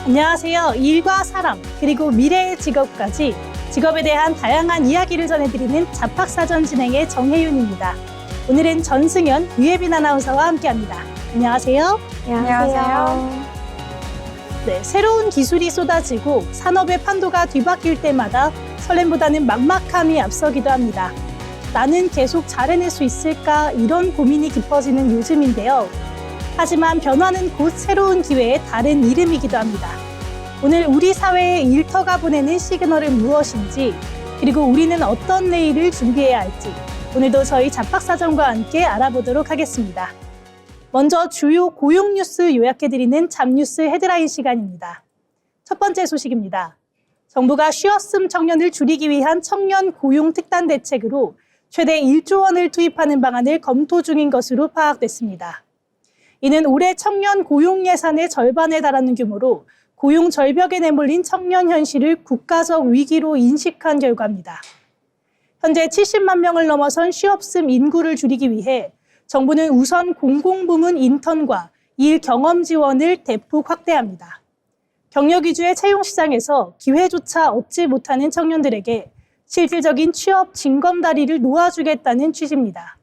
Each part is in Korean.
안녕하세요. 일과 사람, 그리고 미래의 직업까지 직업에 대한 다양한 이야기를 전해드리는 잡학사전 진행의 정혜윤입니다. 오늘은 전승연, 유예빈 아나운서와 함께합니다. 안녕하세요. 안녕하세요. 네, 새로운 기술이 쏟아지고 산업의 판도가 뒤바뀔 때마다 설렘보다는 막막함이 앞서기도 합니다. 나는 계속 잘 해낼 수 있을까? 이런 고민이 깊어지는 요즘인데요. 하지만 변화는 곧 새로운 기회의 다른 이름이기도 합니다. 오늘 우리 사회의 일터가 보내는 시그널은 무엇인지, 그리고 우리는 어떤 내일을 준비해야 할지 오늘도 저희 잡학사전과 함께 알아보도록 하겠습니다. 먼저 주요 고용 뉴스 요약해드리는 잡뉴스 헤드라인 시간입니다. 첫 번째 소식입니다. 정부가 쉬었음 청년을 줄이기 위한 청년 고용 특단 대책으로 최대 1조 원을 투입하는 방안을 검토 중인 것으로 파악됐습니다. 이는 올해 청년 고용 예산의 절반에 달하는 규모로 고용 절벽에 내몰린 청년 현실을 국가적 위기로 인식한 결과입니다. 현재 70만 명을 넘어선 쉬없음 인구를 줄이기 위해 정부는 우선 공공부문 인턴과 일 경험 지원을 대폭 확대합니다. 경력 위주의 채용 시장에서 기회조차 얻지 못하는 청년들에게 실질적인 취업 징검다리를 놓아주겠다는 취지입니다.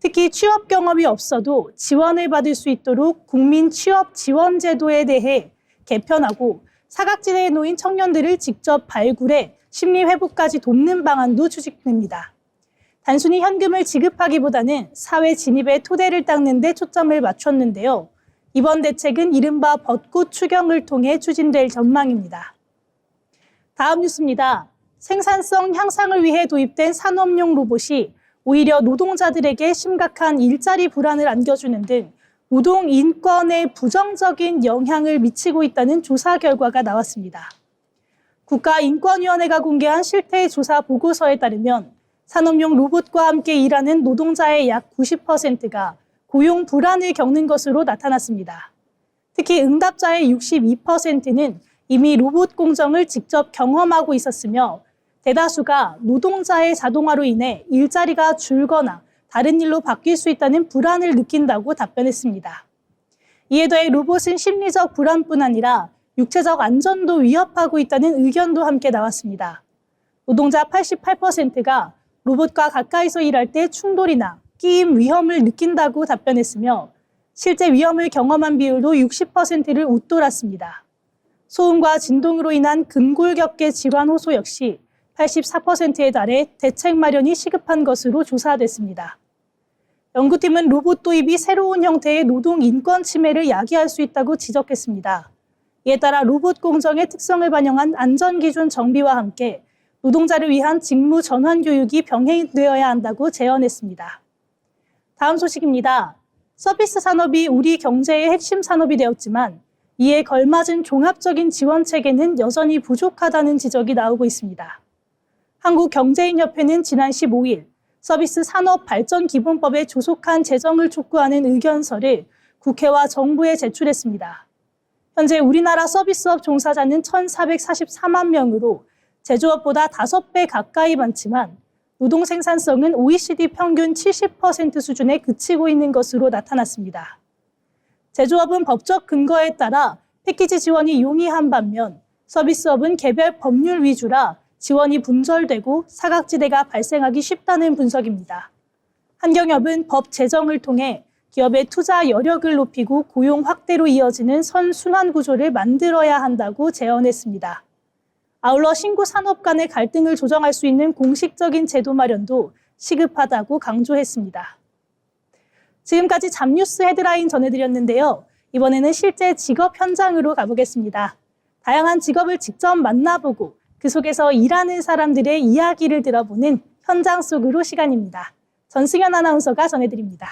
특히 취업 경험이 없어도 지원을 받을 수 있도록 국민 취업 지원 제도에 대해 개편하고 사각지대에 놓인 청년들을 직접 발굴해 심리 회복까지 돕는 방안도 추진됩니다. 단순히 현금을 지급하기보다는 사회 진입의 토대를 닦는 데 초점을 맞췄는데요. 이번 대책은 이른바 벚꽃 추경을 통해 추진될 전망입니다. 다음 뉴스입니다. 생산성 향상을 위해 도입된 산업용 로봇이 오히려 노동자들에게 심각한 일자리 불안을 안겨주는 등 노동 인권에 부정적인 영향을 미치고 있다는 조사 결과가 나왔습니다. 국가인권위원회가 공개한 실태 조사 보고서에 따르면 산업용 로봇과 함께 일하는 노동자의 약 90%가 고용 불안을 겪는 것으로 나타났습니다. 특히 응답자의 62%는 이미 로봇 공정을 직접 경험하고 있었으며 대다수가 노동자의 자동화로 인해 일자리가 줄거나 다른 일로 바뀔 수 있다는 불안을 느낀다고 답변했습니다. 이에 더해 로봇은 심리적 불안뿐 아니라 육체적 안전도 위협하고 있다는 의견도 함께 나왔습니다. 노동자 88%가 로봇과 가까이서 일할 때 충돌이나 끼임 위험을 느낀다고 답변했으며 실제 위험을 경험한 비율도 60%를 웃돌았습니다. 소음과 진동으로 인한 근골격계 질환 호소 역시 84%에 달해 대책 마련이 시급한 것으로 조사됐습니다. 연구팀은 로봇 도입이 새로운 형태의 노동 인권 침해를 야기할 수 있다고 지적했습니다. 이에 따라 로봇 공정의 특성을 반영한 안전기준 정비와 함께 노동자를 위한 직무 전환 교육이 병행되어야 한다고 제언했습니다. 다음 소식입니다. 서비스 산업이 우리 경제의 핵심 산업이 되었지만 이에 걸맞은 종합적인 지원 체계는 여전히 부족하다는 지적이 나오고 있습니다. 한국경제인협회는 지난 15일 서비스 산업발전기본법에 조속한 제정을 촉구하는 의견서를 국회와 정부에 제출했습니다. 현재 우리나라 서비스업 종사자는 1,444만 명으로 제조업보다 5배 가까이 많지만 노동 생산성은 OECD 평균 70% 수준에 그치고 있는 것으로 나타났습니다. 제조업은 법적 근거에 따라 패키지 지원이 용이한 반면 서비스업은 개별 법률 위주라 지원이 분절되고 사각지대가 발생하기 쉽다는 분석입니다. 한경협은 법 제정을 통해 기업의 투자 여력을 높이고 고용 확대로 이어지는 선순환 구조를 만들어야 한다고 제언했습니다. 아울러 신구 산업 간의 갈등을 조정할 수 있는 공식적인 제도 마련도 시급하다고 강조했습니다. 지금까지 잡뉴스 헤드라인 전해드렸는데요. 이번에는 실제 직업 현장으로 가보겠습니다. 다양한 직업을 직접 만나보고 그 속에서 일하는 사람들의 이야기를 들어보는 현장 속으로 시간입니다. 전승연 아나운서가 전해드립니다.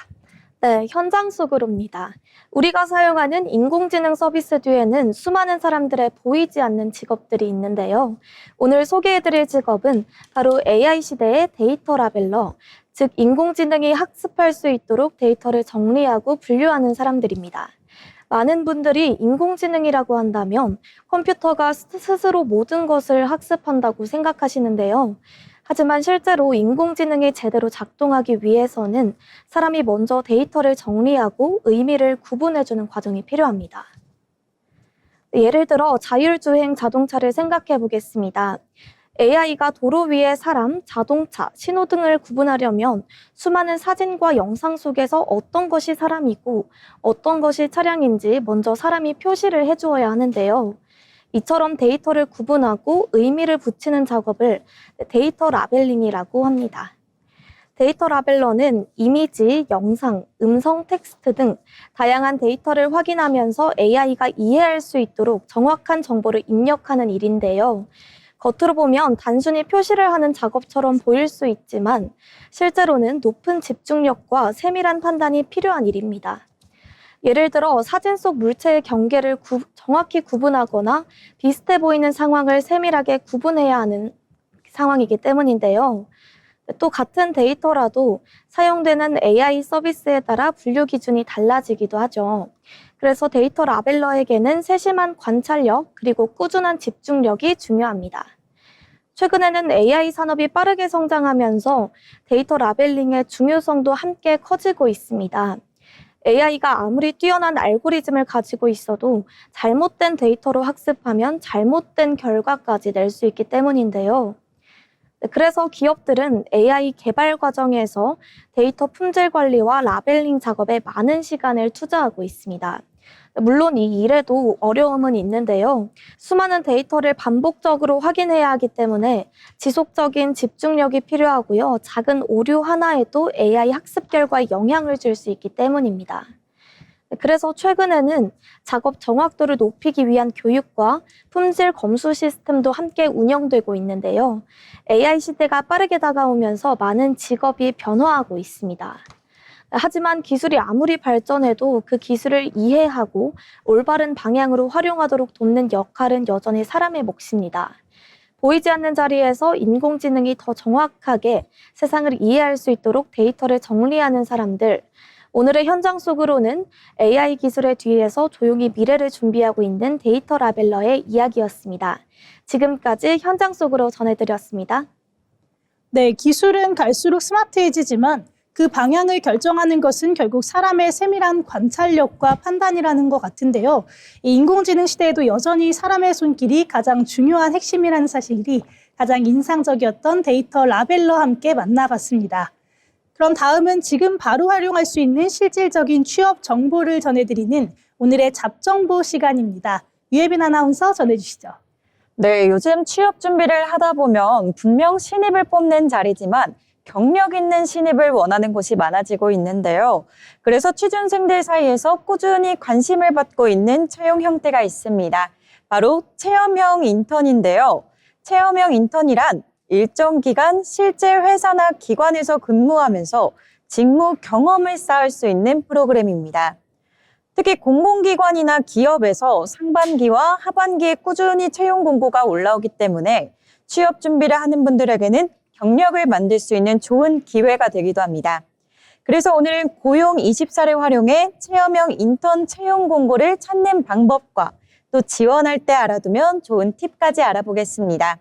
네, 현장 속으로입니다. 우리가 사용하는 인공지능 서비스 뒤에는 수많은 사람들의 보이지 않는 직업들이 있는데요. 오늘 소개해드릴 직업은 바로 AI 시대의 데이터 라벨러, 즉 인공지능이 학습할 수 있도록 데이터를 정리하고 분류하는 사람들입니다. 많은 분들이 인공지능이라고 한다면 컴퓨터가 스스로 모든 것을 학습한다고 생각하시는데요. 하지만 실제로 인공지능이 제대로 작동하기 위해서는 사람이 먼저 데이터를 정리하고 의미를 구분해주는 과정이 필요합니다. 예를 들어 자율주행 자동차를 생각해 보겠습니다. AI가 도로 위의 사람, 자동차, 신호등을 구분하려면 수많은 사진과 영상 속에서 어떤 것이 사람이고 어떤 것이 차량인지 먼저 사람이 표시를 해주어야 하는데요. 이처럼 데이터를 구분하고 의미를 붙이는 작업을 데이터 라벨링이라고 합니다. 데이터 라벨러는 이미지, 영상, 음성, 텍스트 등 다양한 데이터를 확인하면서 AI가 이해할 수 있도록 정확한 정보를 입력하는 일인데요. 겉으로 보면 단순히 표시를 하는 작업처럼 보일 수 있지만 실제로는 높은 집중력과 세밀한 판단이 필요한 일입니다. 예를 들어 사진 속 물체의 경계를 정확히 구분하거나 비슷해 보이는 상황을 세밀하게 구분해야 하는 상황이기 때문인데요. 또 같은 데이터라도 사용되는 AI 서비스에 따라 분류 기준이 달라지기도 하죠. 그래서 데이터 라벨러에게는 세심한 관찰력 그리고 꾸준한 집중력이 중요합니다. 최근에는 AI 산업이 빠르게 성장하면서 데이터 라벨링의 중요성도 함께 커지고 있습니다. AI가 아무리 뛰어난 알고리즘을 가지고 있어도 잘못된 데이터로 학습하면 잘못된 결과까지 낼 수 있기 때문인데요. 그래서 기업들은 AI 개발 과정에서 데이터 품질 관리와 라벨링 작업에 많은 시간을 투자하고 있습니다. 물론 이 일에도 어려움은 있는데요. 수많은 데이터를 반복적으로 확인해야 하기 때문에 지속적인 집중력이 필요하고요. 작은 오류 하나에도 AI 학습 결과에 영향을 줄 수 있기 때문입니다. 그래서 최근에는 작업 정확도를 높이기 위한 교육과 품질 검수 시스템도 함께 운영되고 있는데요. AI 시대가 빠르게 다가오면서 많은 직업이 변화하고 있습니다. 하지만 기술이 아무리 발전해도 그 기술을 이해하고 올바른 방향으로 활용하도록 돕는 역할은 여전히 사람의 몫입니다. 보이지 않는 자리에서 인공지능이 더 정확하게 세상을 이해할 수 있도록 데이터를 정리하는 사람들, 오늘의 현장 속으로는 AI 기술의 뒤에서 조용히 미래를 준비하고 있는 데이터 라벨러의 이야기였습니다. 지금까지 현장 속으로 전해드렸습니다. 네, 기술은 갈수록 스마트해지지만 그 방향을 결정하는 것은 결국 사람의 세밀한 관찰력과 판단이라는 것 같은데요. 이 인공지능 시대에도 여전히 사람의 손길이 가장 중요한 핵심이라는 사실이 가장 인상적이었던 데이터 라벨러와 함께 만나봤습니다. 그럼 다음은 지금 바로 활용할 수 있는 실질적인 취업 정보를 전해드리는 오늘의 잡정보 시간입니다. 유혜빈 아나운서 전해주시죠. 네, 요즘 취업 준비를 하다 보면 분명 신입을 뽑는 자리지만 경력 있는 신입을 원하는 곳이 많아지고 있는데요. 그래서 취준생들 사이에서 꾸준히 관심을 받고 있는 채용 형태가 있습니다. 바로 체험형 인턴인데요. 체험형 인턴이란 일정 기간 실제 회사나 기관에서 근무하면서 직무 경험을 쌓을 수 있는 프로그램입니다. 특히 공공기관이나 기업에서 상반기와 하반기에 꾸준히 채용 공고가 올라오기 때문에 취업 준비를 하는 분들에게는 경력을 만들 수 있는 좋은 기회가 되기도 합니다. 그래서 오늘은 고용24를 활용해 체험형 인턴 채용 공고를 찾는 방법과 또 지원할 때 알아두면 좋은 팁까지 알아보겠습니다.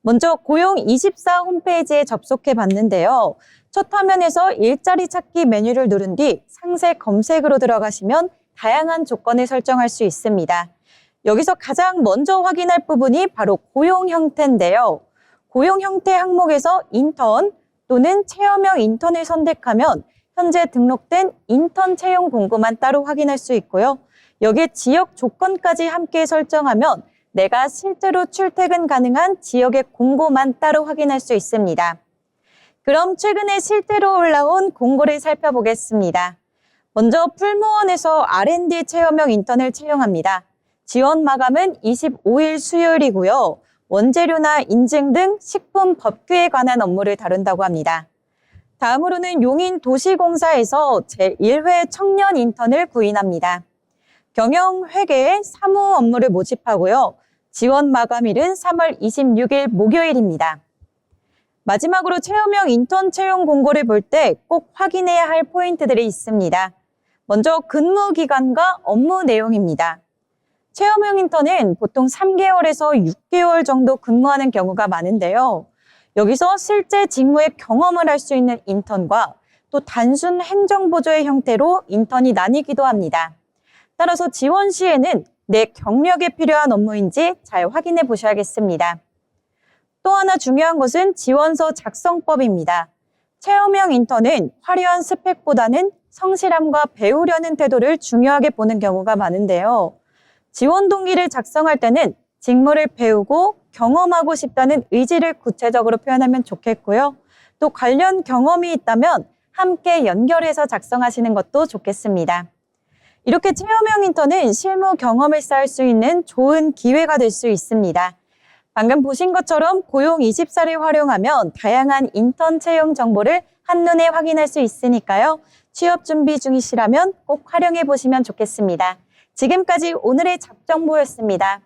먼저 고용24 홈페이지에 접속해 봤는데요. 첫 화면에서 일자리 찾기 메뉴를 누른 뒤 상세 검색으로 들어가시면 다양한 조건을 설정할 수 있습니다. 여기서 가장 먼저 확인할 부분이 바로 고용 형태인데요. 고용 형태 항목에서 인턴 또는 체험형 인턴을 선택하면 현재 등록된 인턴 채용 공고만 따로 확인할 수 있고요. 여기에 지역 조건까지 함께 설정하면 내가 실제로 출퇴근 가능한 지역의 공고만 따로 확인할 수 있습니다. 그럼 최근에 실제로 올라온 공고를 살펴보겠습니다. 먼저 풀무원에서 R&D 체험형 인턴을 채용합니다. 지원 마감은 25일 수요일이고요. 원재료나 인증 등 식품 법규에 관한 업무를 다룬다고 합니다. 다음으로는 용인도시공사에서 제1회 청년 인턴을 구인합니다. 경영 회계 사무 업무를 모집하고요. 지원 마감일은 3월 26일 목요일입니다. 마지막으로 체험형 인턴 채용 공고를 볼 때 꼭 확인해야 할 포인트들이 있습니다. 먼저 근무 기간과 업무 내용입니다. 체험형 인턴은 보통 3개월에서 6개월 정도 근무하는 경우가 많은데요. 여기서 실제 직무에 경험을 할 수 있는 인턴과 또 단순 행정보조의 형태로 인턴이 나뉘기도 합니다. 따라서 지원 시에는 내 경력에 필요한 업무인지 잘 확인해 보셔야겠습니다. 또 하나 중요한 것은 지원서 작성법입니다. 체험형 인턴은 화려한 스펙보다는 성실함과 배우려는 태도를 중요하게 보는 경우가 많은데요. 지원 동기를 작성할 때는 직무를 배우고 경험하고 싶다는 의지를 구체적으로 표현하면 좋겠고요. 또 관련 경험이 있다면 함께 연결해서 작성하시는 것도 좋겠습니다. 이렇게 체험형 인턴은 실무 경험을 쌓을 수 있는 좋은 기회가 될 수 있습니다. 방금 보신 것처럼 고용24를 활용하면 다양한 인턴 채용 정보를 한눈에 확인할 수 있으니까요. 취업 준비 중이시라면 꼭 활용해 보시면 좋겠습니다. 지금까지 오늘의 잡정보였습니다.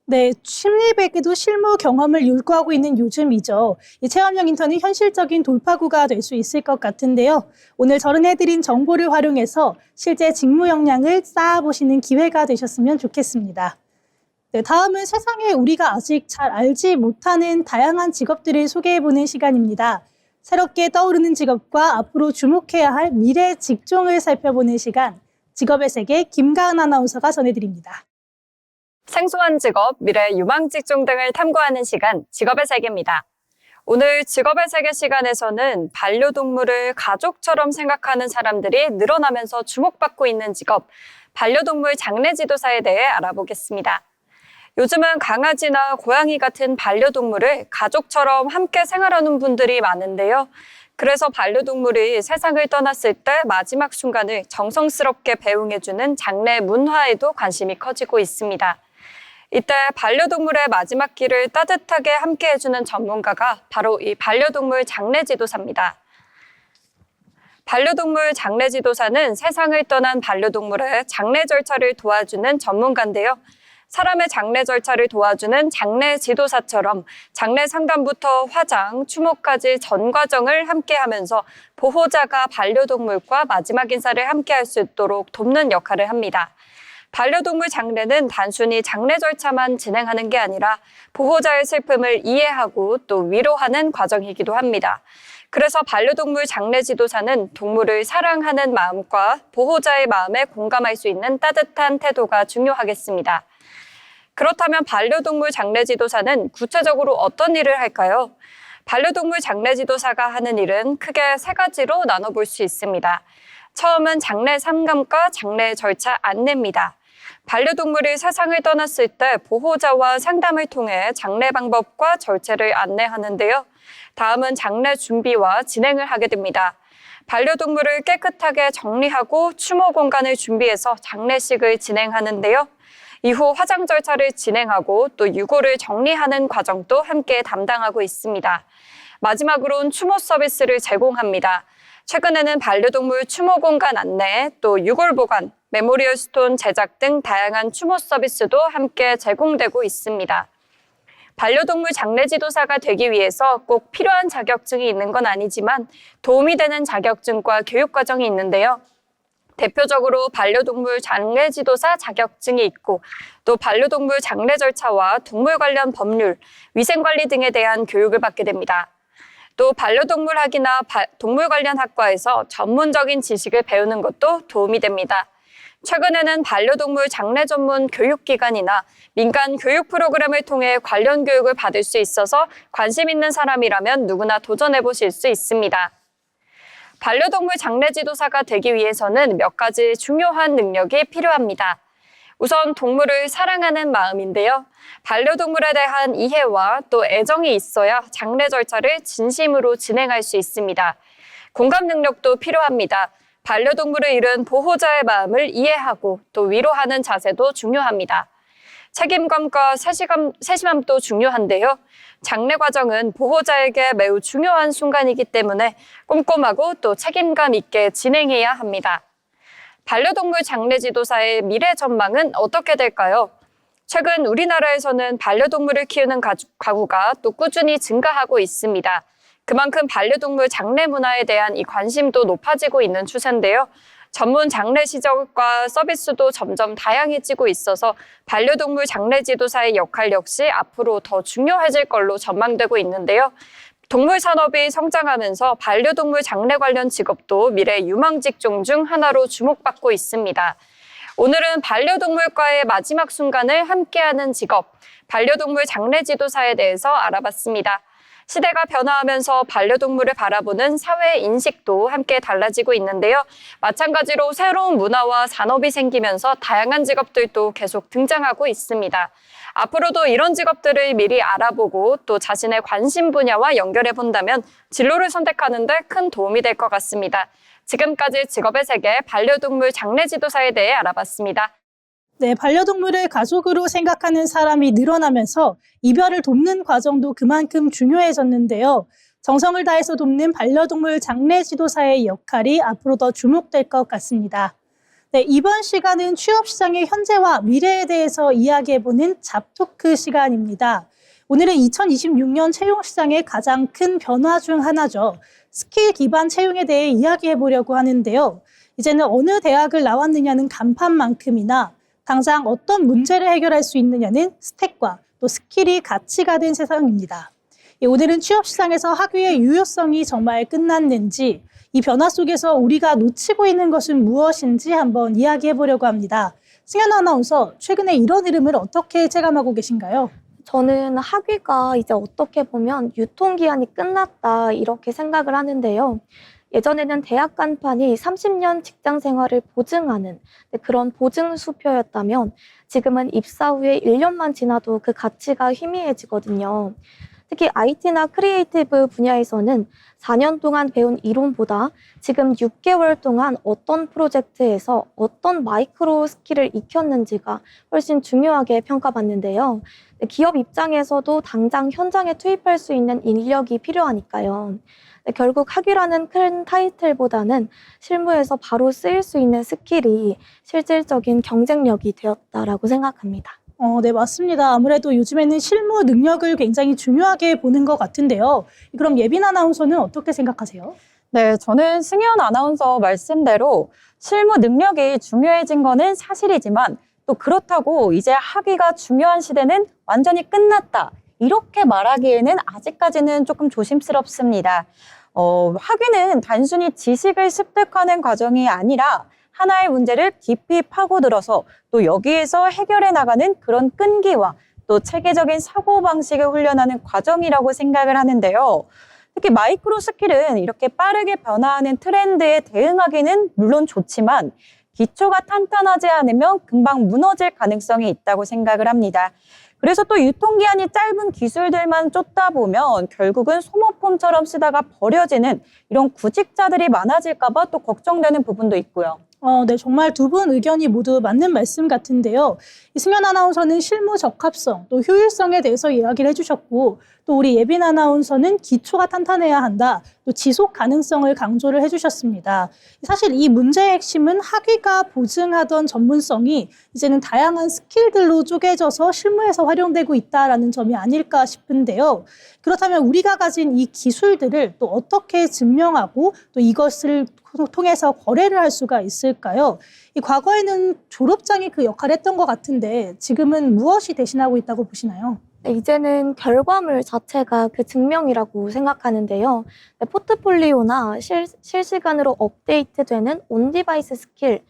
네, 심리백에도 실무 경험을 요구하고 있는 요즘이죠. 이 체험형 인턴이 현실적인 돌파구가 될 수 있을 것 같은데요. 오늘 전해드린 정보를 활용해서 실제 직무 역량을 쌓아보시는 기회가 되셨으면 좋겠습니다. 네, 다음은 세상에 우리가 아직 잘 알지 못하는 다양한 직업들을 소개해보는 시간입니다. 새롭게 떠오르는 직업과 앞으로 주목해야 할 미래 직종을 살펴보는 시간, 직업의 세계 김가은 아나운서가 전해드립니다. 생소한 직업, 미래 유망 직종 등을 탐구하는 시간, 직업의 세계입니다. 오늘 직업의 세계 시간에서는 반려동물을 가족처럼 생각하는 사람들이 늘어나면서 주목받고 있는 직업, 반려동물 장례지도사에 대해 알아보겠습니다. 요즘은 강아지나 고양이 같은 반려동물을 가족처럼 함께 생활하는 분들이 많은데요. 그래서 반려동물이 세상을 떠났을 때 마지막 순간을 정성스럽게 배웅해주는 장례 문화에도 관심이 커지고 있습니다. 이때 반려동물의 마지막 길을 따뜻하게 함께 해주는 전문가가 바로 이 반려동물 장례지도사입니다. 반려동물 장례지도사는 세상을 떠난 반려동물의 장례 절차를 도와주는 전문가인데요. 사람의 장례 절차를 도와주는 장례지도사처럼 장례 상담부터 화장, 추모까지 전 과정을 함께하면서 보호자가 반려동물과 마지막 인사를 함께할 수 있도록 돕는 역할을 합니다. 반려동물 장례는 단순히 장례 절차만 진행하는 게 아니라 보호자의 슬픔을 이해하고 또 위로하는 과정이기도 합니다. 그래서 반려동물 장례지도사는 동물을 사랑하는 마음과 보호자의 마음에 공감할 수 있는 따뜻한 태도가 중요하겠습니다. 그렇다면 반려동물 장례지도사는 구체적으로 어떤 일을 할까요? 반려동물 장례지도사가 하는 일은 크게 세 가지로 나눠볼 수 있습니다. 처음은 장례 상담과 장례 절차 안내입니다. 반려동물이 세상을 떠났을 때 보호자와 상담을 통해 장례 방법과 절차를 안내하는데요. 다음은 장례 준비와 진행을 하게 됩니다. 반려동물을 깨끗하게 정리하고 추모 공간을 준비해서 장례식을 진행하는데요. 이후 화장 절차를 진행하고 또 유골을 정리하는 과정도 함께 담당하고 있습니다. 마지막으로는 추모 서비스를 제공합니다. 최근에는 반려동물 추모 공간 안내, 또 유골 보관, 메모리얼 스톤 제작 등 다양한 추모 서비스도 함께 제공되고 있습니다. 반려동물 장례지도사가 되기 위해서 꼭 필요한 자격증이 있는 건 아니지만 도움이 되는 자격증과 교육 과정이 있는데요. 대표적으로 반려동물 장례지도사 자격증이 있고 또 반려동물 장례 절차와 동물 관련 법률, 위생관리 등에 대한 교육을 받게 됩니다. 또 반려동물 학이나 동물 관련 학과에서 전문적인 지식을 배우는 것도 도움이 됩니다. 최근에는 반려동물 장례 전문 교육기관이나 민간 교육 프로그램을 통해 관련 교육을 받을 수 있어서 관심 있는 사람이라면 누구나 도전해보실 수 있습니다. 반려동물 장례지도사가 되기 위해서는 몇 가지 중요한 능력이 필요합니다. 우선 동물을 사랑하는 마음인데요. 반려동물에 대한 이해와 또 애정이 있어야 장례 절차를 진심으로 진행할 수 있습니다. 공감 능력도 필요합니다. 반려동물을 잃은 보호자의 마음을 이해하고 또 위로하는 자세도 중요합니다. 책임감과 세심함도 중요한데요. 장례 과정은 보호자에게 매우 중요한 순간이기 때문에 꼼꼼하고 또 책임감 있게 진행해야 합니다. 반려동물 장례지도사의 미래 전망은 어떻게 될까요? 최근 우리나라에서는 반려동물을 키우는 가구가 또 꾸준히 증가하고 있습니다. 그만큼 반려동물 장례 문화에 대한 이 관심도 높아지고 있는 추세인데요. 전문 장례시설과 서비스도 점점 다양해지고 있어서 반려동물 장례지도사의 역할 역시 앞으로 더 중요해질 걸로 전망되고 있는데요. 동물 산업이 성장하면서 반려동물 장례 관련 직업도 미래 유망 직종 중 하나로 주목받고 있습니다. 오늘은 반려동물과의 마지막 순간을 함께하는 직업, 반려동물 장례지도사에 대해서 알아봤습니다. 시대가 변화하면서 반려동물을 바라보는 사회 인식도 함께 달라지고 있는데요. 마찬가지로 새로운 문화와 산업이 생기면서 다양한 직업들도 계속 등장하고 있습니다. 앞으로도 이런 직업들을 미리 알아보고 또 자신의 관심 분야와 연결해 본다면 진로를 선택하는 데 큰 도움이 될 것 같습니다. 지금까지 직업의 세계 반려동물 장례지도사에 대해 알아봤습니다. 네, 반려동물을 가족으로 생각하는 사람이 늘어나면서 이별을 돕는 과정도 그만큼 중요해졌는데요. 정성을 다해서 돕는 반려동물 장례지도사의 역할이 앞으로 더 주목될 것 같습니다. 네, 이번 시간은 취업시장의 현재와 미래에 대해서 이야기해보는 잡토크 시간입니다. 오늘은 2026년 채용시장의 가장 큰 변화 중 하나죠. 스킬 기반 채용에 대해 이야기해보려고 하는데요. 이제는 어느 대학을 나왔느냐는 간판만큼이나 당장 어떤 문제를 해결할 수 있느냐는 스택과 또 스킬이 가치가 된 세상입니다. 오늘은 취업시장에서 학위의 유효성이 정말 끝났는지, 이 변화 속에서 우리가 놓치고 있는 것은 무엇인지 한번 이야기해 보려고 합니다. 승현 아나운서, 최근에 이런 흐름을 어떻게 체감하고 계신가요? 저는 학위가 이제 어떻게 보면 유통기한이 끝났다 이렇게 생각을 하는데요. 예전에는 대학 간판이 30년 직장 생활을 보증하는 그런 보증 수표였다면 지금은 입사 후에 1년만 지나도 그 가치가 희미해지거든요. 특히 IT나 크리에이티브 분야에서는 4년 동안 배운 이론보다 지금 6개월 동안 어떤 프로젝트에서 어떤 마이크로 스킬을 익혔는지가 훨씬 중요하게 평가받는데요. 기업 입장에서도 당장 현장에 투입할 수 있는 인력이 필요하니까요. 결국 학위라는 큰 타이틀보다는 실무에서 바로 쓰일 수 있는 스킬이 실질적인 경쟁력이 되었다라고 생각합니다. 네, 맞습니다. 아무래도 요즘에는 실무 능력을 굉장히 중요하게 보는 것 같은데요. 그럼 예빈 아나운서는 어떻게 생각하세요? 네, 저는 승현 아나운서 말씀대로 실무 능력이 중요해진 거는 사실이지만 또 그렇다고 이제 학위가 중요한 시대는 완전히 끝났다. 이렇게 말하기에는 아직까지는 조금 조심스럽습니다. 학위는 단순히 지식을 습득하는 과정이 아니라 하나의 문제를 깊이 파고들어서 또 여기에서 해결해 나가는 그런 끈기와 또 체계적인 사고방식을 훈련하는 과정이라고 생각을 하는데요. 특히 마이크로 스킬은 이렇게 빠르게 변화하는 트렌드에 대응하기는 물론 좋지만 기초가 탄탄하지 않으면 금방 무너질 가능성이 있다고 생각을 합니다. 그래서 또 유통기한이 짧은 기술들만 쫓다 보면 결국은 소모품처럼 쓰다가 버려지는 이런 구직자들이 많아질까 봐 또 걱정되는 부분도 있고요. 네, 정말 두 분 의견이 모두 맞는 말씀 같은데요. 승현 아나운서는 실무 적합성, 또 효율성에 대해서 이야기를 해주셨고, 또 우리 예빈 아나운서는 기초가 탄탄해야 한다, 또 지속 가능성을 강조를 해주셨습니다. 사실 이 문제의 핵심은 학위가 보증하던 전문성이 이제는 다양한 스킬들로 쪼개져서 실무에서 활용되고 있다라는 점이 아닐까 싶은데요. 그렇다면 우리가 가진 이 기술들을 또 어떻게 증명하고 또 이것을 통해서 거래를 할 수가 있을까요? 이 과거에는 졸업장이 그 역할을 했던 것 같은데 지금은 무엇이 대신하고 있다고 보시나요? 이제는 결과물 자체가 그 증명이라고 생각하는데요. 포트폴리오나 실시간으로 업데이트되는 온디바이스 스킬,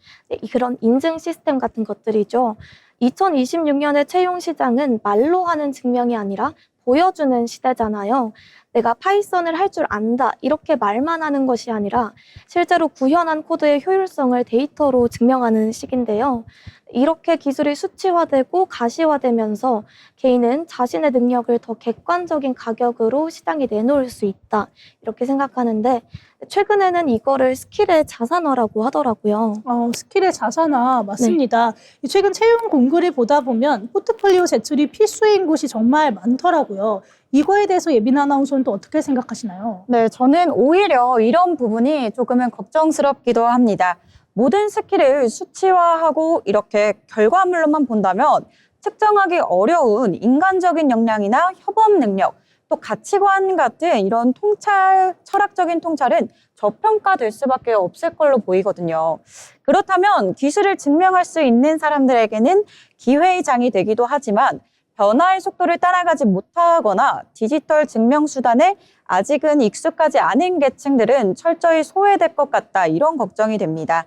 그런 인증 시스템 같은 것들이죠. 2026년의 채용 시장은 말로 하는 증명이 아니라 보여주는 시대잖아요. 내가 파이썬을 할 줄 안다 이렇게 말만 하는 것이 아니라 실제로 구현한 코드의 효율성을 데이터로 증명하는 시기인데요. 이렇게 기술이 수치화되고 가시화되면서 개인은 자신의 능력을 더 객관적인 가격으로 시장에 내놓을 수 있다 이렇게 생각하는데 최근에는 이거를 스킬의 자산화라고 하더라고요. 스킬의 자산화 맞습니다. 네. 최근 채용 공고를 보다 보면 포트폴리오 제출이 필수인 곳이 정말 많더라고요. 이거에 대해서 예빈 아나운서는 또 어떻게 생각하시나요? 네, 저는 오히려 이런 부분이 조금은 걱정스럽기도 합니다. 모든 스킬을 수치화하고 이렇게 결과물로만 본다면 측정하기 어려운 인간적인 역량이나 협업 능력, 또 가치관 같은 이런 철학적인 통찰은 저평가될 수밖에 없을 걸로 보이거든요. 그렇다면 기술을 증명할 수 있는 사람들에게는 기회의 장이 되기도 하지만 변화의 속도를 따라가지 못하거나 디지털 증명 수단에 아직은 익숙하지 않은 계층들은 철저히 소외될 것 같다 이런 걱정이 됩니다.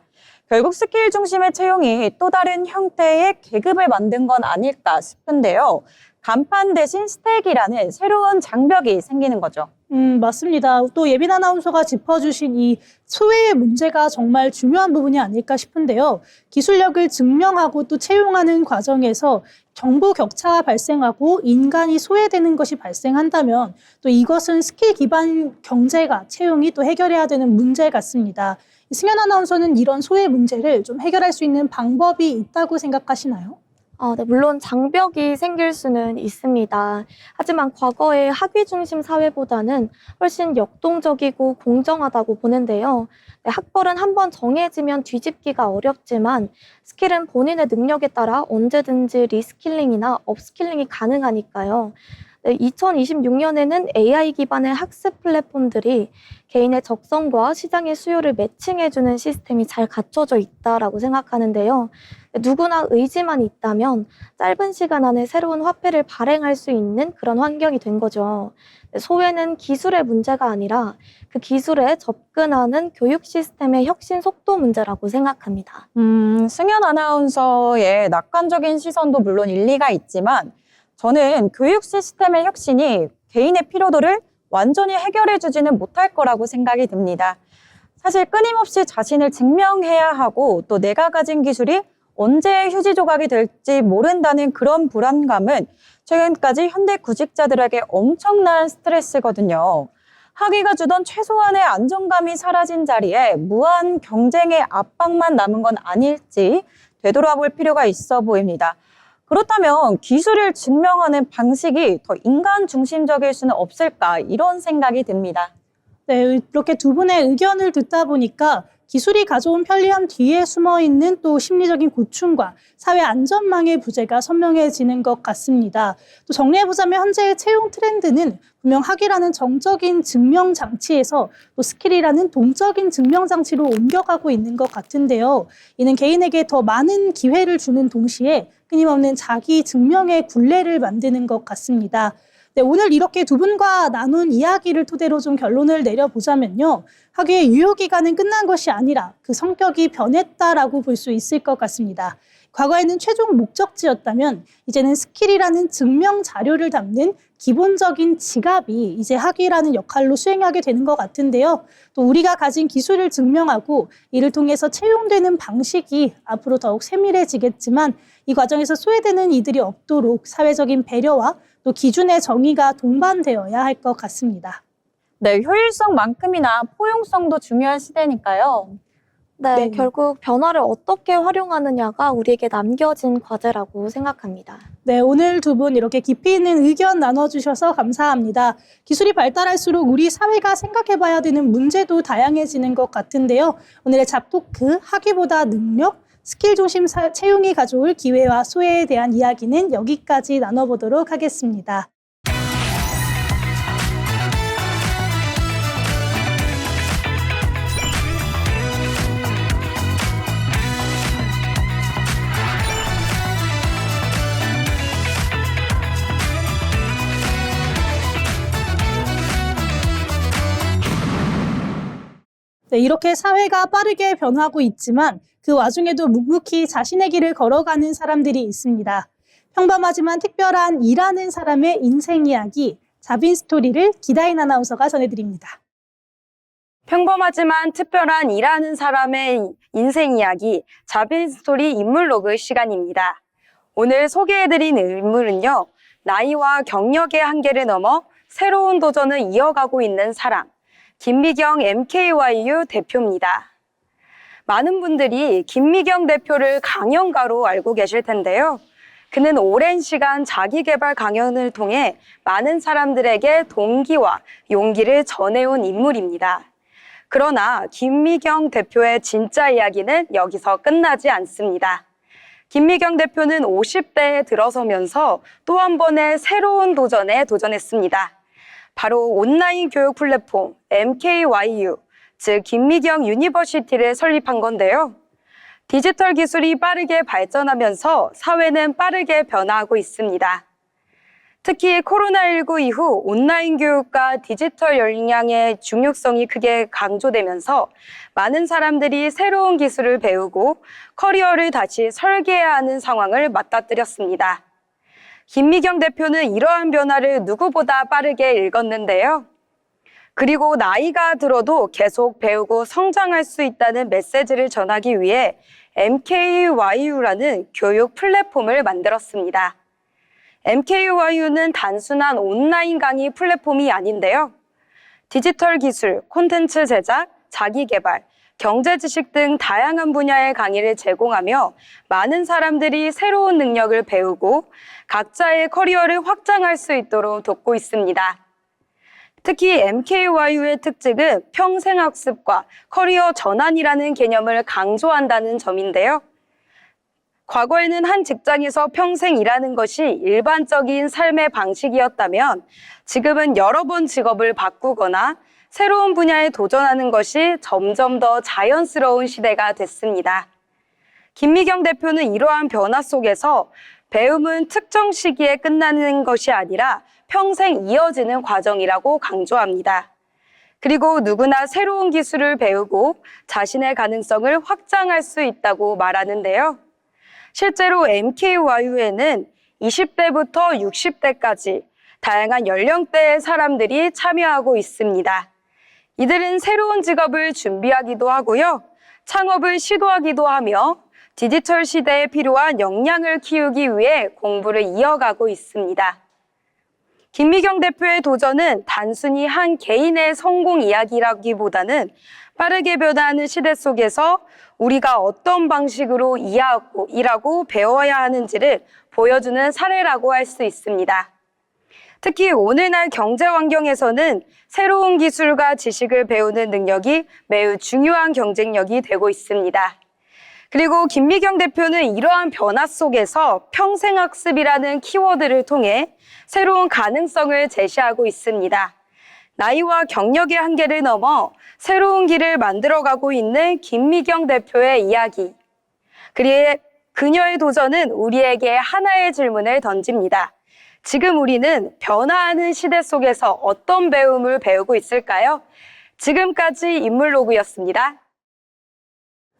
결국 스킬 중심의 채용이 또 다른 형태의 계급을 만든 건 아닐까 싶은데요. 간판 대신 스택이라는 새로운 장벽이 생기는 거죠. 맞습니다. 또 예빈 아나운서가 짚어주신 이 소외의 문제가 정말 중요한 부분이 아닐까 싶은데요. 기술력을 증명하고 또 채용하는 과정에서 정보 격차가 발생하고 인간이 소외되는 것이 발생한다면 또 이것은 스킬 기반 경제가 채용이 또 해결해야 되는 문제 같습니다. 승현 아나운서는 이런 소외 문제를 좀 해결할 수 있는 방법이 있다고 생각하시나요? 네, 물론 장벽이 생길 수는 있습니다. 하지만 과거의 학위 중심 사회보다는 훨씬 역동적이고 공정하다고 보는데요. 네, 학벌은 한번 정해지면 뒤집기가 어렵지만 스킬은 본인의 능력에 따라 언제든지 리스킬링이나 업스킬링이 가능하니까요. 네, 2026년에는 AI 기반의 학습 플랫폼들이 개인의 적성과 시장의 수요를 매칭해주는 시스템이 잘 갖춰져 있다라고 생각하는데요. 누구나 의지만 있다면 짧은 시간 안에 새로운 화폐를 발행할 수 있는 그런 환경이 된 거죠. 소외는 기술의 문제가 아니라 그 기술에 접근하는 교육 시스템의 혁신 속도 문제라고 생각합니다. 승현 아나운서의 낙관적인 시선도 물론 일리가 있지만 저는 교육 시스템의 혁신이 개인의 피로도를 완전히 해결해주지는 못할 거라고 생각이 듭니다. 사실 끊임없이 자신을 증명해야 하고 또 내가 가진 기술이 언제 휴지 조각이 될지 모른다는 그런 불안감은 최근까지 현대 구직자들에게 엄청난 스트레스거든요. 학위가 주던 최소한의 안정감이 사라진 자리에 무한 경쟁의 압박만 남은 건 아닐지 되돌아볼 필요가 있어 보입니다. 그렇다면 기술을 증명하는 방식이 더 인간 중심적일 수는 없을까 이런 생각이 듭니다. 네, 이렇게 두 분의 의견을 듣다 보니까 기술이 가져온 편리함 뒤에 숨어있는 또 심리적인 고충과 사회 안전망의 부재가 선명해지는 것 같습니다. 또 정리해보자면 현재의 채용 트렌드는 분명 학위라는 정적인 증명장치에서 또 스킬이라는 동적인 증명장치로 옮겨가고 있는 것 같은데요. 이는 개인에게 더 많은 기회를 주는 동시에 끊임없는 자기 증명의 굴레를 만드는 것 같습니다. 네, 오늘 이렇게 두 분과 나눈 이야기를 토대로 좀 결론을 내려보자면요. 학위의 유효기간은 끝난 것이 아니라 그 성격이 변했다라고 볼 수 있을 것 같습니다. 과거에는 최종 목적지였다면 이제는 스킬이라는 증명 자료를 담는 기본적인 지갑이 이제 학위라는 역할로 수행하게 되는 것 같은데요. 또 우리가 가진 기술을 증명하고 이를 통해서 채용되는 방식이 앞으로 더욱 세밀해지겠지만 이 과정에서 소외되는 이들이 없도록 사회적인 배려와 또 기준의 정의가 동반되어야 할 것 같습니다. 네, 효율성만큼이나 포용성도 중요한 시대니까요. 네, 결국 변화를 어떻게 활용하느냐가 우리에게 남겨진 과제라고 생각합니다. 네, 오늘 두 분 이렇게 깊이 있는 의견 나눠주셔서 감사합니다. 기술이 발달할수록 우리 사회가 생각해봐야 되는 문제도 다양해지는 것 같은데요. 오늘의 잡토크, 학위보다 능력, 스킬 중심 채용이 가져올 기회와 소외에 대한 이야기는 여기까지 나눠보도록 하겠습니다. 네, 이렇게 사회가 빠르게 변하고 있지만 그 와중에도 묵묵히 자신의 길을 걸어가는 사람들이 있습니다. 평범하지만 특별한 일하는 사람의 인생 이야기, 자빈 스토리를 기다인 아나운서가 전해드립니다. 평범하지만 특별한 일하는 사람의 인생 이야기, 자빈 스토리 인물 로그 시간입니다. 오늘 소개해드린 인물은요, 나이와 경력의 한계를 넘어 새로운 도전을 이어가고 있는 사람, 김미경 MKYU 대표입니다. 많은 분들이 김미경 대표를 강연가로 알고 계실 텐데요. 그는 오랜 시간 자기개발 강연을 통해 많은 사람들에게 동기와 용기를 전해온 인물입니다. 그러나 김미경 대표의 진짜 이야기는 여기서 끝나지 않습니다. 김미경 대표는 50대에 들어서면서 또 한 번의 새로운 도전에 도전했습니다. 바로 온라인 교육 플랫폼 MKYU, 즉 김미경 유니버시티를 설립한 건데요. 디지털 기술이 빠르게 발전하면서 사회는 빠르게 변화하고 있습니다. 특히 코로나19 이후 온라인 교육과 디지털 역량의 중요성이 크게 강조되면서 많은 사람들이 새로운 기술을 배우고 커리어를 다시 설계해야 하는 상황을 맞닥뜨렸습니다. 김미경 대표는 이러한 변화를 누구보다 빠르게 읽었는데요. 그리고 나이가 들어도 계속 배우고 성장할 수 있다는 메시지를 전하기 위해 MKYU라는 교육 플랫폼을 만들었습니다. MKYU는 단순한 온라인 강의 플랫폼이 아닌데요. 디지털 기술, 콘텐츠 제작, 자기개발, 경제 지식 등 다양한 분야의 강의를 제공하며 많은 사람들이 새로운 능력을 배우고 각자의 커리어를 확장할 수 있도록 돕고 있습니다. 특히 MKYU의 특징은 평생학습과 커리어 전환이라는 개념을 강조한다는 점인데요. 과거에는 한 직장에서 평생 일하는 것이 일반적인 삶의 방식이었다면 지금은 여러 번 직업을 바꾸거나 새로운 분야에 도전하는 것이 점점 더 자연스러운 시대가 됐습니다. 김미경 대표는 이러한 변화 속에서 배움은 특정 시기에 끝나는 것이 아니라 평생 이어지는 과정이라고 강조합니다. 그리고 누구나 새로운 기술을 배우고 자신의 가능성을 확장할 수 있다고 말하는데요. 실제로 MKYU에는 20대부터 60대까지 다양한 연령대의 사람들이 참여하고 있습니다. 이들은 새로운 직업을 준비하기도 하고요. 창업을 시도하기도 하며 디지털 시대에 필요한 역량을 키우기 위해 공부를 이어가고 있습니다. 김미경 대표의 도전은 단순히 한 개인의 성공 이야기라기보다는 빠르게 변화하는 시대 속에서 우리가 어떤 방식으로 일하고 배워야 하는지를 보여주는 사례라고 할 수 있습니다. 특히 오늘날 경제 환경에서는 새로운 기술과 지식을 배우는 능력이 매우 중요한 경쟁력이 되고 있습니다. 그리고 김미경 대표는 이러한 변화 속에서 평생학습이라는 키워드를 통해 새로운 가능성을 제시하고 있습니다. 나이와 경력의 한계를 넘어 새로운 길을 만들어가고 있는 김미경 대표의 이야기. 그녀의 도전은 우리에게 하나의 질문을 던집니다. 지금 우리는 변화하는 시대 속에서 어떤 배움을 배우고 있을까요? 지금까지 인물로그였습니다.